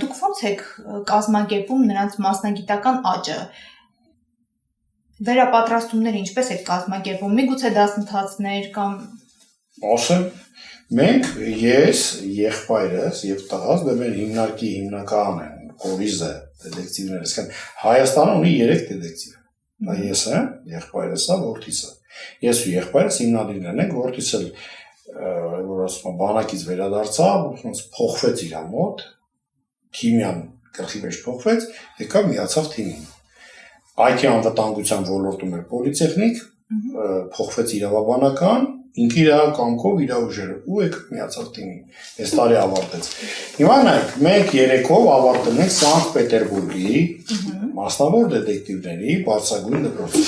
դուք ո՞նց եք կազմակերպում նրանց մասնագիտական աճը։ Վերապատրաստումները ինչպես եք կազմակերպում, միգուցե դասընթացներ կամ Ասեմ, մենք ես, եղբայրս եւ տղաս դե մեր հիմնարկի հիմնական են, կորիզը, դետեկտիվները, այսինքն Հայաստանը ունի 3 դետեկտիվ։ Դա ես եմ, եղբայրս է, որդիս է։ Ես ու եղբայրս հիմնադիրներն ենք, որդիս էլ որ ասում եմ բանակից վերադարձավ, ոնց փոխվեց իր մոտ, քիմիան գլխի մեջ փոխվեց, եկավ միացավ թիմին։ IT անվտանգության ոլորտում էր պոլիտեխնիկ, փոխվեց իրավաբանական, ինքը իր կամքով իր ուժերը ու եկավ միացավ թիմին։ Այս տարի ավարտեց։ Հիմա նայեք, մենք երեքով ավարտել ենք Սանկտ Պետերբուրգի մասնավոր դետեկտիվների բարձրագույն դպրոցը։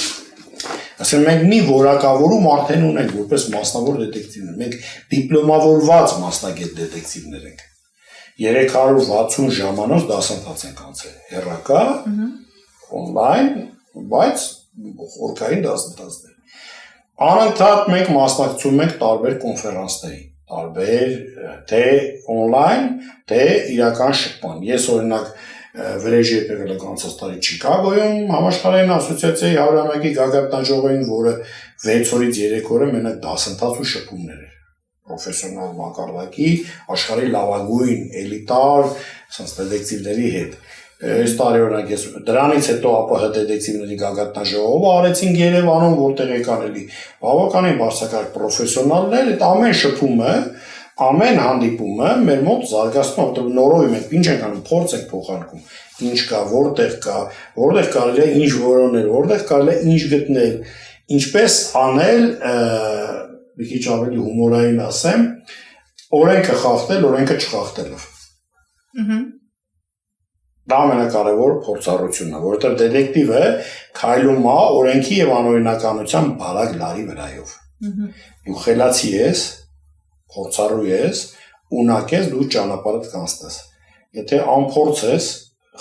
Այսինքն մենք մի որակավորում արդեն ունենք որպես մասնավոր դետեկտիվներ։ Մենք դիպլոմավորված մասնագետ դետեկտիվներ ենք։ 360 ժամանոց դասընթաց ենք անցել։ Հեռակա, on-line, բայց խորքային դասընթացներ։ Անընդհատ մենք մասնակցում ենք տարբեր կոնֆերանսների, տարբեր թե on-line, թե իրական շփման։ Ես օրինակ վրեժի հետ եղել եմ անցած տարի Չիկագոյում, համաշխարհային ասոցիացիայի 101-ի գագաթնաժողովին, որը 6 օրից 3 օր է մենակ դասընթաց ու շփումներ էր։ Պրոֆեսիոնալ մակարդակի, աշխարհի լավագույն, էլիտար, ասած դետեկտիվների հետ։ Այս տարի օրինակ ես դրանից հետո ԱՊՀ դետեկտիվների գագաթնաժողովը արեցինք Երևանում, որտեղ եկան էլի բավականին բարձրակարգ պրոֆեսիոնալներ, այդ ամեն շփումը, ամեն հանդիպումը մեր մոտ զարգացնում, որտեղ նորովի մենք ինչ ենք անում, փորձ ենք փոխարկում, ինչ կա, որտեղ կարելի է ինչ որոնել, որտեղ կարելի է ինչ գտնել, ինչպես անել, մի քիչ ավելի հումորային ասեմ, օրենքը խախտել, օրենքը չխախտելով։ Դա ամենակարևոր փորձառությունն է, որովհետև դետեկտիվը քայլում է օրենքի եւ անօրինականության բարակ լարի վրայով։ Դու խելացի ես, փորձառու ես, ունակ ես, դու ճանապարհդ կանցնես։ Եթե անփորձ ես,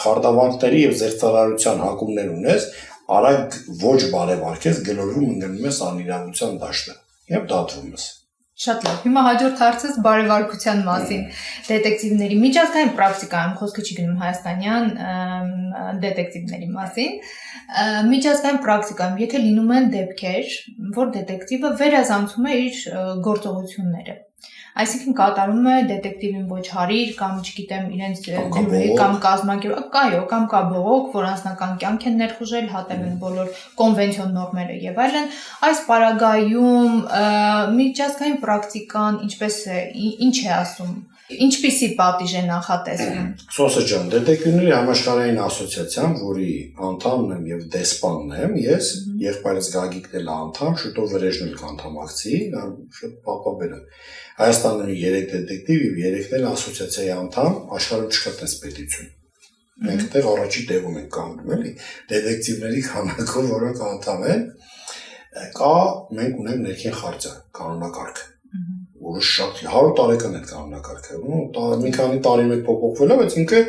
խարդավանքների եւ զերծարարության հակումներ ունես, արագ ոչ բարեվարքես գլորվում ընկնում ես անիրավության դաշտը եւ դատվում ես։ Շատ լավ։ Հիմա հաջորդ հարցս բարեվարկության մասին դետեկտիվների միջազգային պրակտիկայում խոսքը չի գնում հայաստանյան դետեկտիվների մասին։ Միջազգային պրակտիկայում եթե լինում են դեպքեր, որ դետեկտիվը վերազանցում է իր գործողությունները, այսինքն կատարում է դետեկտիվին ոչ հարիր կամ չգիտեմ իրենց բյուրոյի կամ կազմակերպ, կամ կա բողոք, որ անձնական կյանք են ներխուժել, հատել են բոլոր կոնվենցիոն նորմերը եւ այլն, այս պարագայում միջազգային պրակտիկան ինչպես է, ինչ է ասում, ինչպիսի պատիժ է նախատեսվում։ Սոսը ջան, դետեկտիվների համաշխարհային ասոցիացիան, որի անդամն եմ եւ դեսպանն եմ, ես եղբայրս Գագիկն էլ անդամ, շուտով վրեժն էլ կանդամակցի, նա շատ պապաբեր է։ Հայաստանում 3 դետեկտիվ եւ 3-ն էլ ասոցիացիայի անդամ, աշխարհում չկա տես պետություն։ Մենք այդտեղ առաջի տեղում ենք կանգնում, էլի, դետեկտիվների քանակով, որոնք անդամ են, կա մենք ունենք ներքին խարտիա, կանոնակարգ։ Որը շատ 100 տարեկան է կանոնակարգը, մի քանի տարի մեկ փոփոխվել է, բայց ինքը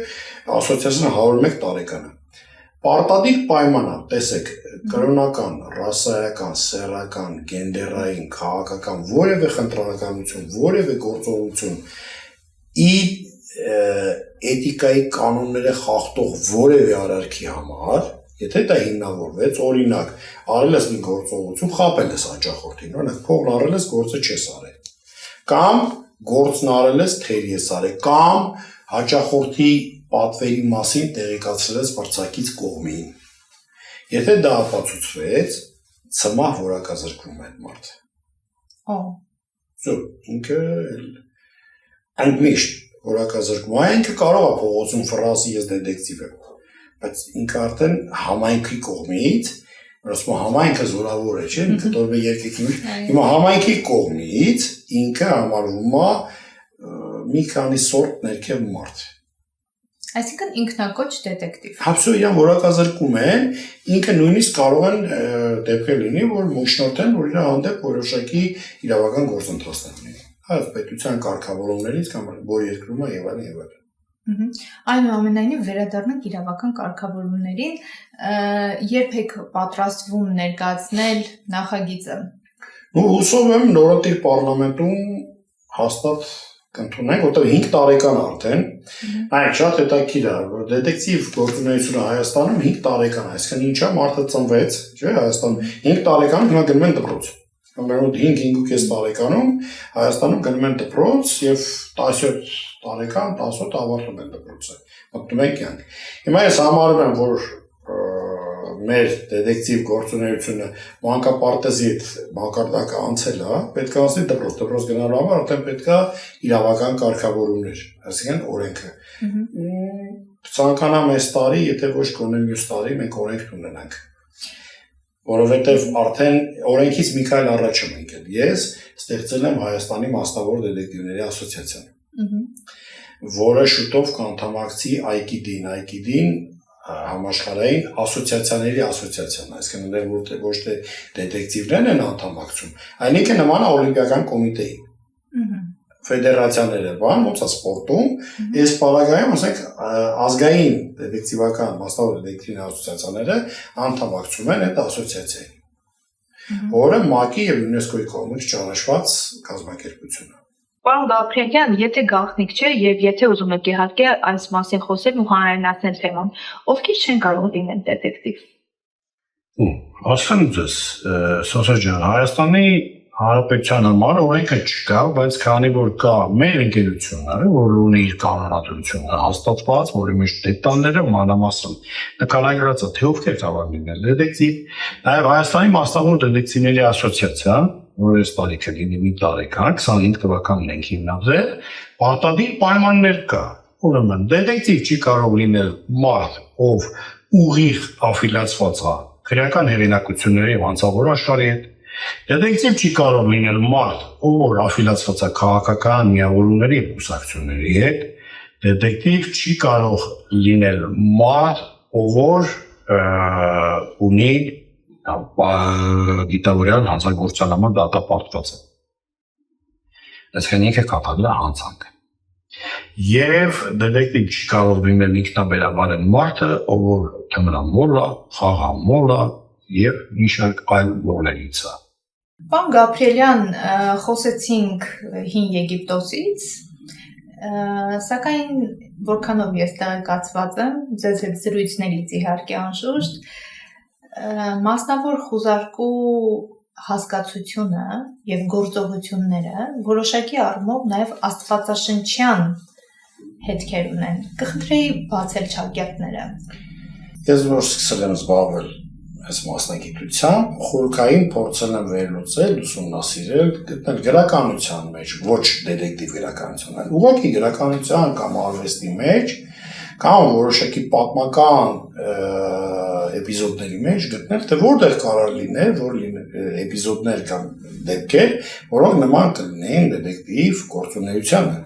ասոցիացիան 101 տարեկան է։ Պարտադիր պայման է, տեսեք, կրոնական, ռասայական, սեռական, գենդերային, քաղաքական որևէ խնդրանականություն, որևէ գործողություն էթիկայի կանոնները խախտող որևէ արարքի համար, եթե դա հիմնավորվեց, օրինակ, արել ես մի գործողություն, խաբել ես հաճախորդին, օրինակ, փողն առել ես, գործը չես արել, կամ գործն արել ես, թեր ես արել, կամ հաճախորդի պատվերի մասին տեղեկացրել ես վարձակից կողմին։ Եթե դա ապացուցվեց, ցմահ որակազրկվում է այդ մարդը։ Ինքը ընդմիշտ որակազրկվում է, ինքը կարող է փողոցում ֆրազի ես դետեկտիվ եմ, բայց ինքը արդեն համայնքի կողմից, ասում համայնքը զորավոր է, չէ՞, ինքը տորում է երկրի, հիմա համայնքի կողմից ինքը համարվում է մի քանի սորտ ներքև մարդ։ Այսինքն ինքնակոչ դետեկտիվ։ Հապսո իրան որակազրկում են, ինքը նույնիսկ կարող են դեպքեր լինի, որ մուշնորթեն, որ իր հանդեպ որոշակի իրավական գործընթացներ լինի։ Այս պետության կարգավորումներից կամ որ երկրում է եւ այլն եւ այլն։ Այնուամենայնիվ վերադառնանք իրավական կարգավորումներին, երբ եք պատրաստվում ներկայացնել նախագիծը։ Հուսով եմ նորատիր պարլամենտում հաստատ կընդունենք, որտեղ 5 տարեկան արդեն, այդ շատ հետաքրքիր է, որ դետեկտիվ գործունեությունը Հայաստանում 5 տարեկան է, այսինքն ինչա մարդը ծնվեց, չէ՞, Հայաստանում 5 տարեկան հիմա գնում են դպրոց։ Ամենուր 5-5.5 տարեկանում Հայաստանում գնում են դպրոց եւ 17 տարեկան 17 ավարտում են դպրոցը։ Մտնում են կյանք։ Հիմա ես համարում եմ, որ մեր դետեկտիվ գործունեությունը մանկապարտեզի հետ մակարդակը անցել է, պետք է անցնի դպրոց գնալու համար արդեն պետք է իրավական կարգավորումներ, այսինքն օրենքը։ Ցանկանամ այս տարի, եթե ոչ գոնե մյուս տարի մենք օրենք ունենանք։ Որովհետև արդեն օրենքից մի քայլ առաջ եմ եկել։ Ես ստեղծել եմ Հայաստանի մասնավոր դետեկտիվների ասոցիացիան, որը շուտով կանդամակցի IKD-ին, համաշխարհային ասոցիացիաների ասոցիացիան, այսինքն այնտեղ ոչ թե դետեկտիվներն են անդամակցում, այլ ինքը նման է օլիմպիական կոմիտեի։ Ֆեդերացիաները բան, ոնց է սպորտում, այս պարագայում, ասենք, ազգային դետեկտիվական մասնավոր դետեկտիվների ասոցիացիաները անդամակցում են այդ ասոցիացիային, որը ՄԱԿ-ի եւ ՅՈՒՆԵՍԿՕ-ի կողմից ճանաչված կազմակերպություն է։ Պարոն Գաբրիելյան, եթե գաղտնիք չէ եւ եթե ուզում եք իհարկե այս մասին խոսել ու հանրայնացնել թեման, ովքեր չեն կարող լինել դետեկտիվ։ Ասեմ ձեզ, Սոսա ջան, Հայաստանի Հանրապետության համար օրենքը չկա, բայց քանի որ կա մեր ընկերությունը, որ ունի իր կանոնադրությունը հաստատված, որի մեջ դետալները մանրամասն նկարագրած է, թե ովքեր կարող լինել դետեկտիվ, նաև Հայաստանի մասնավոր դետեկտիվների ասոցիացիան, որը այս տարի կլինի մի տարեկան, 25 թվականին ենք հիմնադրել, պարտադիր պայմաններ կա։ Ուրեմն դետեկտիվ չի կարող լինել մարդ, ով ուղիղ աֆիլիացված է քրեական հեղինակությունների եւ անձավոր աշխարհի հետ։ Դետեկտիվ չի կարող լինել մարդ, ով աֆիլիացված է քաղաքական միավորումների եւ կուսակցությունների հետ։ Դետեկտիվ չի կարող լինել մարդ, ով ունի դիտավորյալ հանցագործության համար դատապարտված է։ Այսինքն ինքը կատարել է հանցանք։ Եվ դետեկտիվ չի կարող լինել ինքնաբերաբար մարդը, ով որ թմրամոլ է, խաղամոլ է եւ ինչ-որ այլ ոլերից է։ Պարոն Գաբրիելյան, խոսեցինք հին Եգիպտոսից, սակայն որքանով ես տեղեկացված եմ, ձեզ հետ զրույցներից իհարկե անշուշտ, մասնավոր խուզարկու հասկացությունը եւ գործողությունները որոշակի առումով նաեւ աստվածաշնչյան հետքեր ունեն։ Կխնդրեի բացել ճակատները։ Ես որ սկսել եմ զբաղվել այս մասնագիտությամբ, խորքային փորձել եմ վերլուծել, ուսումնասիրել, գտնել գրականության մեջ, ոչ դետեկտիվ գրականության, այլ ուղղակի գրականության կամ արվեստի մեջ, կամ որոշակի պատմական էպիզոդների մեջ գտնել, թե որտեղ կարող լիներ, որ էպիզոդներ կամ դեպքեր, որոնք նման կլինեն դետեկտիվ գործունեությանը։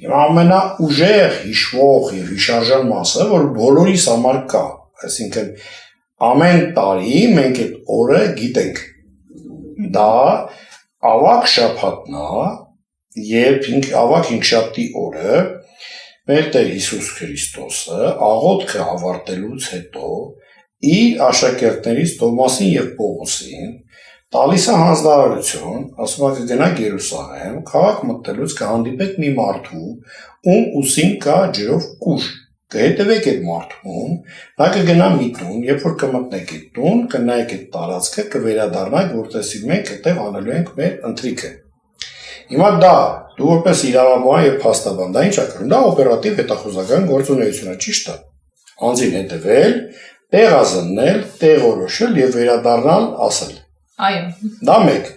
Եվ ամենաուժեղ հիշվող եւ հիշարժան մասը, որ բոլորիս համար կա, այսինքն ամեն տարի մենք այդ օրը գիտենք։ Դա ավակ շաբաթն է, երբ ավակ հինգշաբթի օրը մեր Տեր Հիսուս Քրիստոսը աղոթքը ավարտելուց հետո իր աշակերտներից Թոմասին եւ Պողոսին տալիս է հանձնարարություն, ասում է կգնաք Երուսաղեմ, քաղաք մտնելուց կհանդիպեք մի մարդու, ում ուսին կա ջրով կուշ, կհետևեք այդ մարդուն, նա կգնա մի տուն, երբ որ կմտնեք այդ տուն, կնայեք այդ տարածքը, կվերադառնաք, որտեսի մենք այդտեղ անելու ենք մեր ընթրիքը։ Հիմա դա դու որպես իրավաբան եւ փաստաբան, դա ի՞նչ է կրում, դա օպերատիվ հետախուզական գործունեություն է, ճիշտ է։ Անձին հետևել, տեղազննել, տեղորոշել եւ վերադառնալ ասել։ Այո։ Դա մեկ։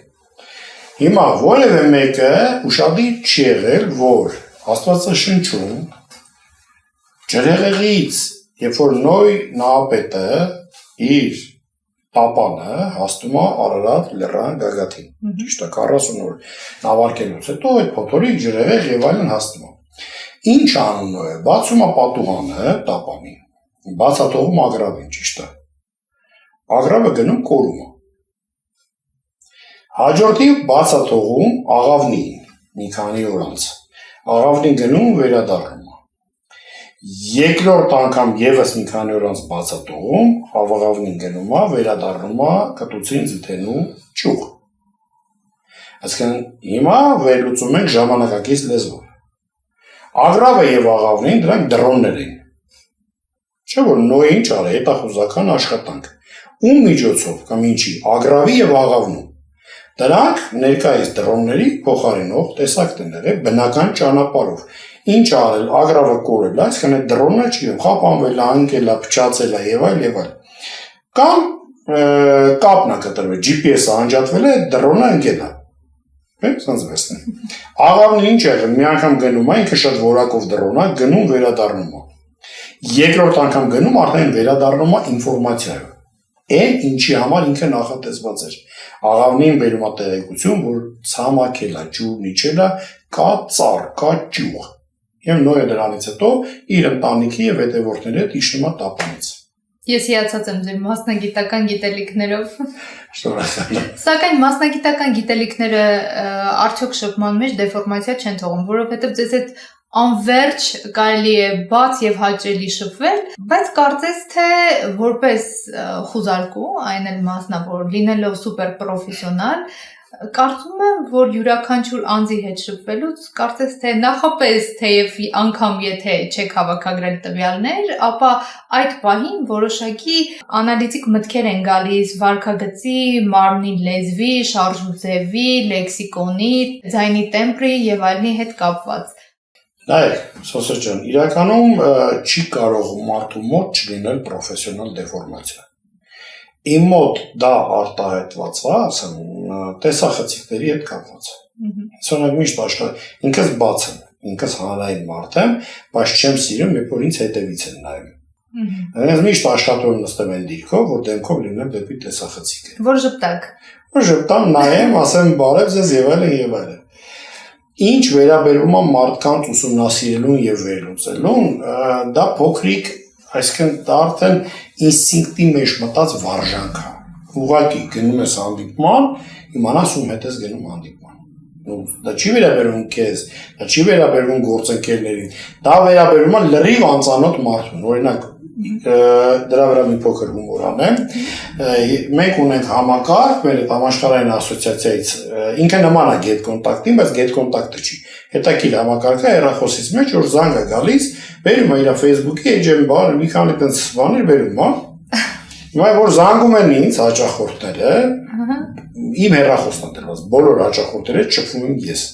Հիմա որևէ մեկը ուշադիր չի եղել, որ Աստվածաշնչում ջրհեղեղից, երբ որ Նոյ նահապետը իր տապանը հասնում է Արարատ լեռան գագաթին, ճիշտ է, 40 օր նավարկելուց հետո այդ փոթորիկ ջրհեղեղ եւ այլն հասնում է։ Ինչ անում է, բացում է պատուհանը տապանի, բացաթողում ագրավին, ճիշտ է։ Ագրավը գնում կորում է։ Հաջորդի բացաթողում աղավնին, մի քանի օր անց։ Աղավնին գնում վերադառնում է։ Երկրորդ անգամ եւս մի քանի օր անց բացաթողում, աղավնին գնում է, վերադառնում է կտուցին ձիթենու ճյուղ։ Այսինքն հիմա վերլուծում ենք ժամանակակից լեզվով։ Ագրավը եւ աղավնին դրանք դրոններ են։ Չէ՞ որ Նոյը ինչ արել, հետախուզական աշխատանք։ Ում միջոցով կամ ինչի, ագրավի եւ աղավնու։ Դրանք ներկայիս դրոնների փոխարինող տեսակն են եղել բնական ճանապարհով։ Ինչ արել, ագրավը կորել, այսինքն այդ դրոնը չի խափանվել, անկել, փչացել է եւ այլ եւ այլ։ Կամ կապն է կտրվել, GPS-ը անջատվել է, դրոնը ընկել է։ Սենց վստահ։ Աղավնը ինչ եղել, մի անգամ գնում է, ինքը շատ որակով դրոն է, գնում վերադառնում է։ Երկրորդ անգամ գնում, արդեն վերադառնում է ինֆորմացիայով։ Այն ինչի համար ինքը նախատեսված էր։ Աղավնին բերում է տեղեկություն, որ ցամաքել է, ջուրն իջել է, կա ծառ, կա ճյուղ։ Եվ Նոյը դրանից հետո իր ընտանիքի եւ հետևորդների հետ իջնում է տապանից։ Ես հիացած եմ ձեր մասնագիտական գիտելիքներով։ Շնորհակալ եմ։ Սակայն մասնագիտական գիտելիքները արդյոք շփման մեջ դեֆորմացիա չեն թողում, որովհետեւ ձեզ այդ անverջ կարելի է բաց եւ հաճելի շփվել, բայց կարծես թե որպես խուզարկու, այն էլ մասնավոր, լինելով սուպեր պրոֆեսիոնալ, կարծում եմ, որ յուրաքանչյուր անձի հետ շփվելուց կարծես թե նախապես թեև անգամ եթե չեք հավաքագրել տվյալներ, ապա այդ պահին որոշակի անալիտիկ մտքեր են գալիս վարքագծի, մարմնի լեզվի, շարժուձևի, լեքսիկոնի, ձայնի տեմբրի եւ այլնի հետ կապված։ Նայեք, Սոսեր ջան, իրականում չի կարող մարդու մոտ չլինել պրոֆեսիոնալ դեֆորմացիա։ Իմ մոտ դա արտահայտված է, ասեմ, տեսախցիկների հետ կապված։ Սոնակ միշտ աշխատում, ինքս բաց եմ, ինքս հանրային մարդ եմ, բայց չեմ սիրում, երբ որ ինձ հետևից են նայում։ Ես միշտ աշխատում եմ նստեմ այն դիրքով, որ դեմքով լինեմ դեպի տեսախցիկը։ Որ ժպտակ։ Որ ժպտամ, նայեմ, ասեմ բարև ձեզ եւ այլն եւ այլն։ Ինչ վերաբերում է մարդկանց ուսումնասիրելուն եւ վերլուծելուն, դա փոքրիկ, այսինքն դա արդեն ինստինկտի մեջ մտած վարժանք է։ ուղղակի գնում ես հանդիպման, իմանաս ում հետ ես գնում հանդիպման։ Դա չի վերաբերում քեզ, դա չի վերաբերում գործընկերներին, դա վերաբերում է լրիվ անծանոթ մարդուն։ Օրինակ, դրա վրա մի փոքր հումոր անեմ։ Մենք ունենք համակարգ, մեր համաշխարհային ասոցիացիայից ինքը նման է GetContact-ին, բայց GetContact-ը չի։ Հետաքրքիր համակարգը հեռախոսից մեջ որ զանգ է գալիս, բերում է իր Facebook-ի էջը մի քանի տենց բաներ բերում, հա։ Հիմա որ զանգում են ինձ հաճախորդները, իմ հեռախոսն է դրված, բոլոր հաճախորդները շփվում եմ ես։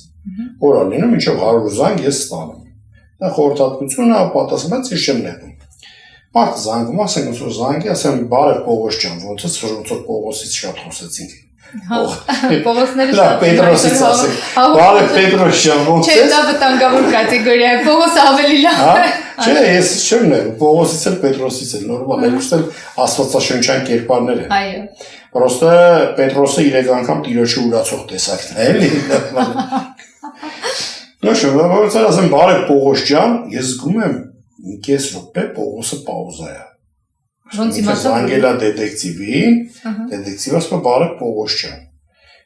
Որ ալինում ինչով 100 զանգ ես ստանում։ Դա խորհրդատվությունը պատասխանած ես չեմ նետում։ Մարդ զանգում, ասենք ոնց որ զանգի, ասեմ բարև Պողոս ջան, ոնց որ Պողոսից շատ խոսեցինք։ Պողոսները շատ Պետրոսից ասենք։ Բարև Պետրոս ջան, ոնց է։ Չէ, դա վտանգավոր կատեգորիա է, Պողոսը ավելի լավ է։ Չէ, ես չեմ ներ, Պողոսից էլ Պետրոսից էլ նորմալ, երկուսն էլ աստվածաշնչյան կերպարներ են։ Այո։ Պրոստը Պետրոսը 3 անգամ տիրոջը ուրացող տեսակն է, էլի։ Նշում, ոնց որ ասեմ բարև Պողոս ջան, ես զգում եմ մի կես րոպե Պողոսը պաուզա է։ Ոնց իմացա Անգելա դետեկտիվին, դետեկտիվը ասում է բարև Պողոս ջան։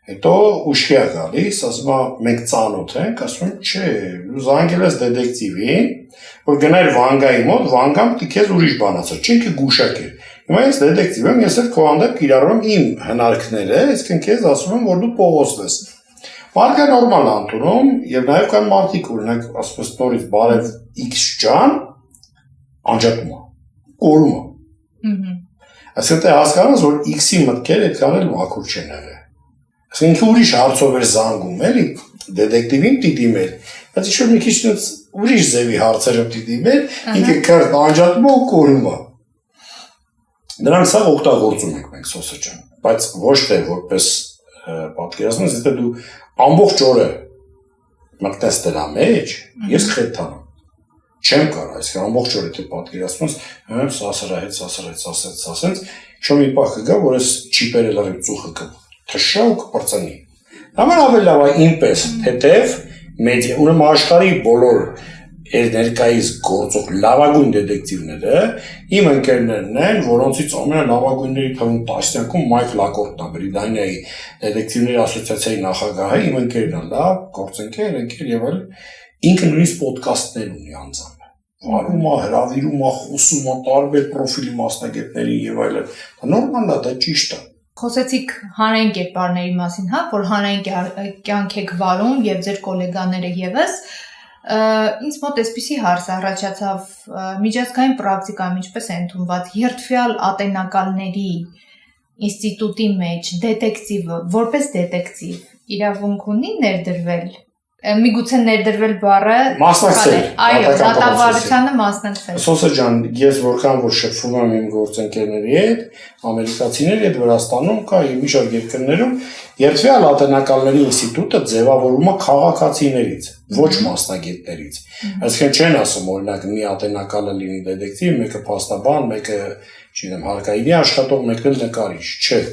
Հետո ուշքի է գալիս, ասում է մենք ծանոթ ենք, ասում եմ չէ, դու զանգել ես դետեկտիվին, որ գնար Վանգայի մոտ, Վանգան քեզ ուրիշ բան ասա, չէ՞ ինքը գուշակել։ Հիմա ես դետեկտիվ եմ, ես էլ քո հանդեպ կիրառում իմ հնարքները, այսինքն քեզ ասում եմ, որ դու Պողոսն ես։ Մարդը նորմալ է ընդունում, եւ նաեւ կան մարդիկ, օրինակ, ասում ես նորից բարև X ջան, անջատում է, կորում է։ Այսինքն դե հասկանաս, որ X-ի մտքերը այդքան էլ մաքուր չեն եղել։ Այսինքն ինքը ուրիշ հարցով էր զանգում, էլի, դետեկտիվին պիտի մեր, բայց ինչ-որ մի քիչ ուրիշ ձևի հարցերով պիտի մեր, ինքը քրտ անջատում է ու կորում է։ Նրանք սա օգտագործում ենք մենք Սոսը ջան, բայց ոչ թե որպես պատկերացնես, եթե դու ամբողջ օրը մտնես դրա մեջ, ես խեթանում։ Չեմ կարող, այսինքն ամբողջ օրը թե պատկերացնես, սասրահեց, շո մի պահ կգա, որ ես չիպերը լրիվ ծուխը կթշա ու կպրծնի։ Նման ավելի լավ է ինպես, թեթև մեդիա, ուրեմն աշխարհի բոլոր ներկայիս գործող լավագույն դետեկտիվները իմ ընկերներն են, որոնցից ամենալավագույնների թվում տասնյակում Մայք Լակորտն է, Բրիտանիայի դետեկտիվների ասոցիացիայի նախագահը, իմ ընկերն է, լավ գործընկեր, ընկեր եւ այլ, ինքը նույնիսկ ոդկասթներ ունի անձամբ։ Վարում է, հրավիրում է, խոսում է տարբեր պրոֆիլի մասնագետների եւ այլն։ Դա նորմալ է, դա ճիշտ է։ Խոսեցիք հանրային կերպարների մասին, հա, որ հանրային կյանք եք վարում եւ ձեր գոլեգաները եւս։ Ինձ մոտ այսպիսի հարց առաջացավ միջազգային պրակտիկայում ինչպես է ընդունված երթվյալ ատենակալների ինստիտուտի մեջ դետեկտիվը որպես դետեկտիվ իրավունք ունի ներդրվել միգուցե ներդրվել բառը մասնակցել այո դատավարությանը մասնակցել Սոսը ջան ես որքան որ շփվում եմ իմ գործընկերների հետ ամերիկացիների հետ Վրաստանում կա եւ մի շարք երկրներում երթվյալ ատենակալների ինստիտուտը ձևավորվում է քաղաքացիներից ոչ մասնագետներից այսինքն չեն ասում օրինակ մի ատենակալը լինի դետեկտիվ մեկը փաստաբան մեկը չգիտեմ հարկայինի աշխատող մեկն էլ նկարիչ չէ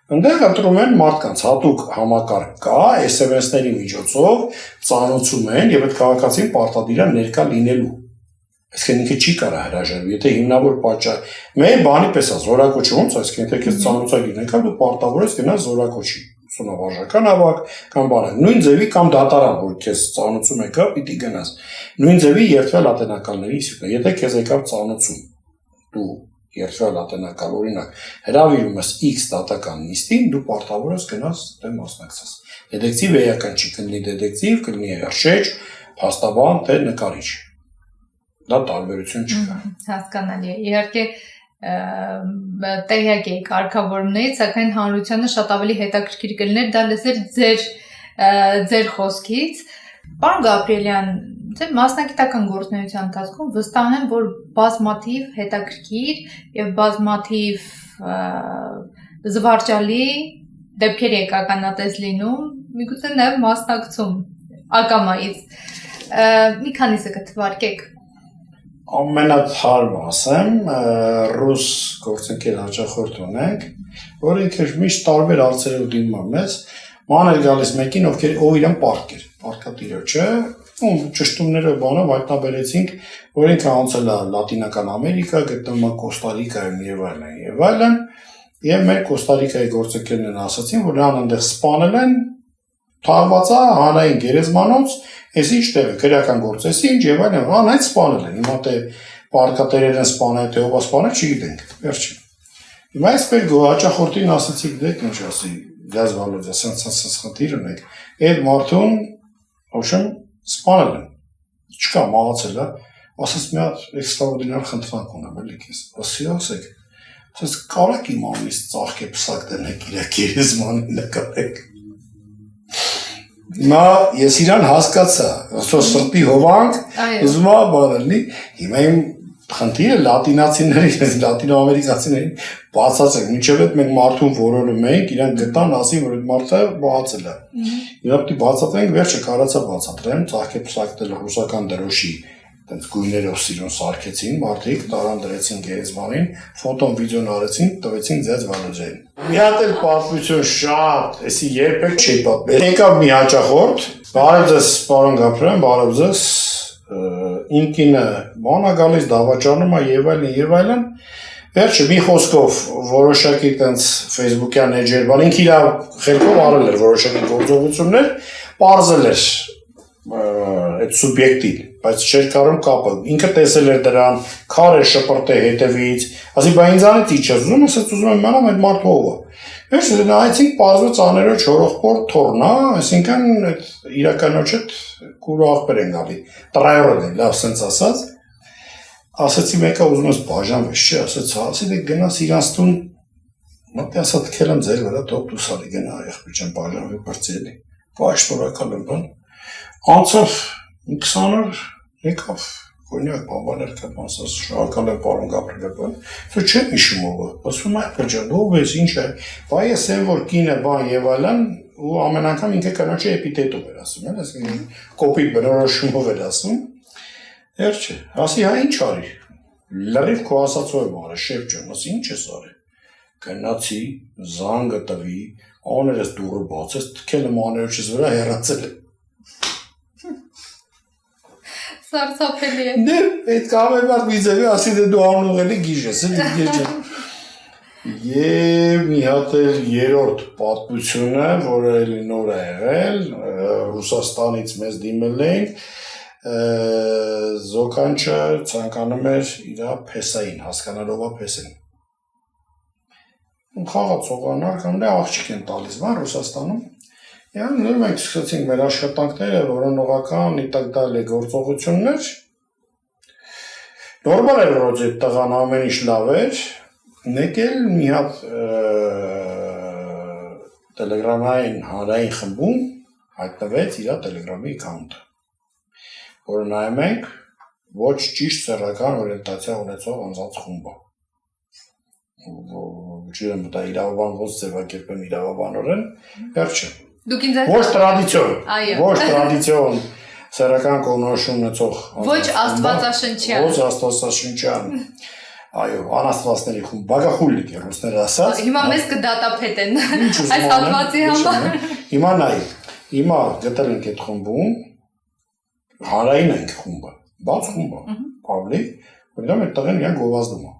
Այնտեղ ընտրում են մարդկանց հատուկ համակարգ կա, SMS-ների միջոցով ծանոթում են եւ այդ քաղաքացին պարտադիր է ներկա լինելու։ Այսինքն ինքը չի կարա հրաժարվել, եթե հիմնավոր պատճառ մեր բանի պես է զորակոչի ոնց, այսինքն եթե քեզ ծանոթագիր եկա դու պարտավոր ես գնաս զորակոչի, ուսանավարժական ավակ կամ բանը։ Նույն ձևի կամ դատարան, որ քեզ ծանոթում եկա, պիտի գնաս։ Նույն ձևի երթվյալ ատենակալների ինստիտուտը, եթե քեզ եկավ ծանոթում, դու երթվյալ ատենակալ օրինակ հրավիրում ես X դատական նիստին դու պարտավոր ես գնաս դե մասնակցես դետեկտիվ էական չի կլինի դետեկտիվ կլինի հրշեջ փաստաբան թե նկարիչ դա տարբերություն չկա հասկանալի է իհարկե տեղյակ եք կարգավորումներից սակայն հանրությանը շատ ավելի հետաքրքիր կլիներ դա լսել ձեր խոսքից Պարոն Գաբրիելյան Ձեր մասնագիտական գործունեության ընթացքում վստահ եմ, որ բազմաթիվ հետաքրքիր եւ բազմաթիվ զվարճալի դեպքեր եկականատես լինում, միգուցե նաեւ մասնակցում ակամայից։ Մի քանիսը կթվարկեք։ Ամենաթարմ ասեմ, ռուս գործընկեր հաճախորդ ունենք, որ ինքը միշտ տարբեր հարցերով դիմում է մեզ, մանր գալիս մեկին, ով իրան պարկատիրոջը ճշտումները բանով հայտնաբերեցինք, որ ինքը անցել է Լատինական Ամերիկա, գտնվում է Կոստա Ռիկայում եւ այլն, Եվ մեր Կոստարիկայի գործընկերներն ասացին, որ նրան այնտեղ սպանել են, թաղված է հանրային գերեզմանոց, այս ինչ տեղ է, քրեական գործեսի, ինչ եւ այլն, հանրային սպանել են։ Հիմա թե պարկատերեր են սպանել, թե ով է սպանել, չգիտենք, վերջին։ Հիմա այս մեր հաճախորդին ասացի, դեք ինչ ասի, Գազ Վալոդյա, սենց խնդիր ունեք։ Այդ մարդուն, ոչմ սպանել են։ Չկա մահացել է, ասես մի հատ էքստրաորդինար խնդրանք ունեմ, էլի քեզ։ Ասի ասեք։ Ասես կարեք իմ ամիս ծաղկե պսակ դնեք իր գերեզմանին նկարեք։ Նա ես իրան հասկացա, ասո սրտի հովանք, ուզում եմ բանալի, հիմա իմ խնդիրը լատինացիների, լատինոամերիկացիներին բացացեք, մինչև այդ մենք մարդուն որոնում ենք, իրանք գտան ասին, որ այդ մարդը բացել է։ Իրանք պիտի բացատրենք, վերջը կարացա բացատրեմ, ծաղկե պսակտել ռուսական դրոշի այդպես գույներով սիրուն սարքեցին, մարդիկ տարան դրեցին գերեզմանին, ֆոտոն վիդեոն արեցին, տվեցին Ձեզ Վալոդյային։ Մի հատ էլ պատմություն շատ, էսի երբեք չի պատմել։ Եկավ մի հաճախորդ, բարև ձեզ, պարոն Գաբրիել, բարև ձեզ, իմ կինը բան է գալիս, դավաճանում է եւ այլն։ Վերջը մի խոսքով որոշակի տենց Facebook-յան էջեր, բան ինքը իր խելքով արել էր որոշակի գործողություններ, պարզել էր այդ սուբյեկտին, բայց չէր կարող կապը։ Ինքը տեսել էր դրան, քար էր շպրտե հետևից, ասի բա ինձանից ի՞նչ ես ուզում, ասեց ուզում եմ իմանամ այդ մարդը ով է։ Վերջը նայեցինք պարզվեց աներոջ հորոխբոր թորնա, այսինքն այդ իրականոջը կուրու աղբեր են գալի։ Տրայորդ է, լավ սենց ասած։ Ասացի մեկը ուզում ես բաժանվես, չէ, ասեց, ասի դե գնաս իրանց տուն, մտի ասա թքել եմ ձեր վրա, թող դուսալի գնա եղբայր ջան բաժանվի բրծելի։ Բայց շնորհակալ եմ բան։ Անցավ 20 օր եկավ կոնյակ բանբաներ կապ ասած շնորհակալ եմ պարոն Գաբրիել։ Դու չեմ հիշում ով է։ Ասում եմ ջան, ով ես, ինչ է։ Բայ ես եմ որ կինը բան եւ այլն ու ամեն անգամ ինքը կանոջի էպիտետով էր ասում, էլ այսինքն կոպիտ բնորոշումով էր ասում։ Վերջը, ասի հա ինչ արի։ Լրիվ քո ասածով եմ արել, շեֆ ջան, ասի ինչ ես արել։ Գնացի, զանգը տվի, աներս դուրը բացես, թքել եմ աներոջից վրա հեռացել եմ։ Սարսափելի է։ Դե, այդ կամերմատ մի ձևի ասի դե դու անուղելի գիժ ես, էլի գեջը։ Եվ մի հատ էլ երրորդ պատմությունը, որը էլի նոր է եղել, Ռուսաստանից մեզ դիմել ենք, Զոկանչը ցանկանում էր իր փեսային, հասկանալով է փեսեն։ Խաղացողանար կամ դե աղջիկ են տալիս, բան Ռուսաստանում։ Եվ նոր մենք սկսեցինք մեր աշխատանքները, որոնողական իտակդալի գործողություններ։ Նորմալ էր ռոձ այդ տղան ամեն ինչ լավ էր, մեկ էլ մի հատ տելեգրամային հանրային խմբում հայտնվեց իր տելեգրամի account-ը, որը նայում ենք ոչ ճիշտ սեռական օրիենտացիա ունեցող անձանց խումբ է։ Չեմ դա իրավաբանված ձևակերպեմ իրավաբանորեն, վերջը։ Դուք ինձ Ոչ տրադիցիոն սեռական կողմնորոշում ունեցող ոչ աստվածաշնչյան։ Ոչ աստվածաշնչյան։ Այո, անաստվածների խումբ, բագախուլիկ է ռուսները ասած։ Հիմա մեզ կդատապետեն այս հատվածի համար։ Հիմա նայ, հիմա գտել ենք այդ խումբում, հանրային ենք խումբը, բաց խումբը, public, որտեղ այդ տղեն իրան գովազդում է։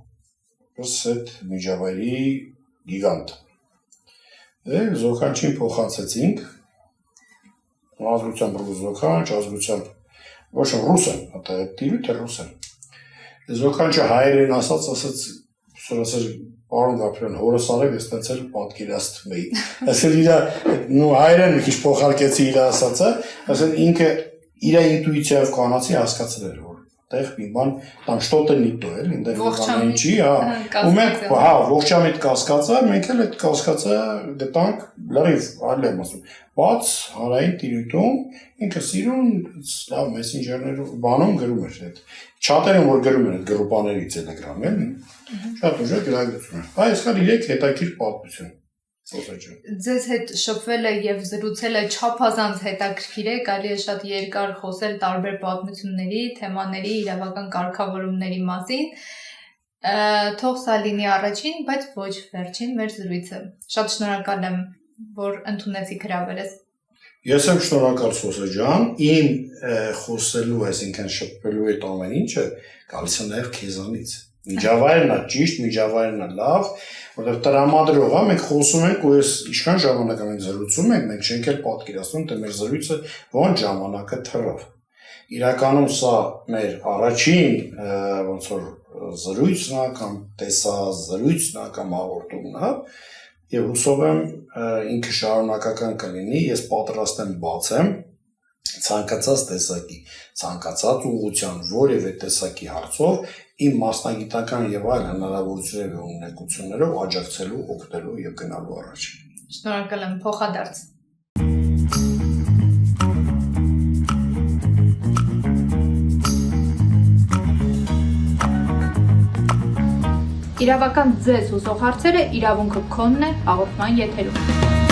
Ըստ այդ միջավայրի գիգանտ։ Դե Զոկանչին փոխանցեցինք, ազգությամբ Զոկանչ, ազգությամբ ոչ ռուս են, դա տիրույթ է ռուս են։ Զոկանչը հայերեն ասաց, ասաց պարոն Գաբրիել, հորս արեք, ես տենց էլ պատկերացնում էի։ Ասել իր հայերեն մի քիչ փոխարկեցի իր ասածը, ասել ինքը իր ինտուիցիայով կանացի հասկացել էր, որ տեղ մի բան, там что-то не то, էլի, դեռ բան չի, հա։ Ու մենք, հա, ողջամիտ կասկածը, մենք էլ այդ կասկածը գտանք լրիվ, այլ եմ ասում, բաց հանրային տիրույթում, ինքը սիրուն լավ մեսենջերներով բանում գրում էր այդ չաթերում, որ գրում են այդ գրուպաների Telegram-ը, էլի։ Շատ ուժեղ գրագություն է։ Այս կար 3 հետաքրքիր պատմություն։ Ձեզ հետ շփվելը եւ զրուցելը չափազանց հետաքրքիր է, կարելի է շատ երկար խոսել տարբեր պատմությունների, թեմաների, իրավական կարգավորումների մասին։ Թող սա լինի առաջին, բայց ոչ վերջին մեր զրույցը։ Շատ շնորհակալ եմ, որ ընդունեցիք հրավերս։ Ես եմ շնորհակալ Սոսե ջան, իմ խոսելու, այսինքն շփվելու այդ ամեն ինչը գալիս է նաեւ քեզանից։ Միջավայրն է ճիշտ, միջավայրն է լավ, որովհետև տրամադրողը մենք խոսում ենք ու ես ինչքան ժամանակ մենք զրուցում ենք, մենք չենք էլ պատկերացնում, թե մեր զրույցը ոնց ժամանակը թռավ։ Իրականում սա մեր առաջին ոնց որ զրույցն է կամ տեսազրույցն է կամ հաղորդումն է եւ հուսով եմ ինքը շարունակական կլինի, ես պատրաստ եմ բացեմ ցանկացած տեսակի, ցանկացած ուղղության որևէ տեսակի հարցով իմ մասնագիտական եւ այլ հնարավորություններով ու ունակություններով աջակցելու, օգնելու եւ գնալու առաջ։ Շնորհակալ եմ, փոխադարձ։ Իրավական ձեզ հուսող հարցերը իրավունքը քոնն է հաղորդման եթերում։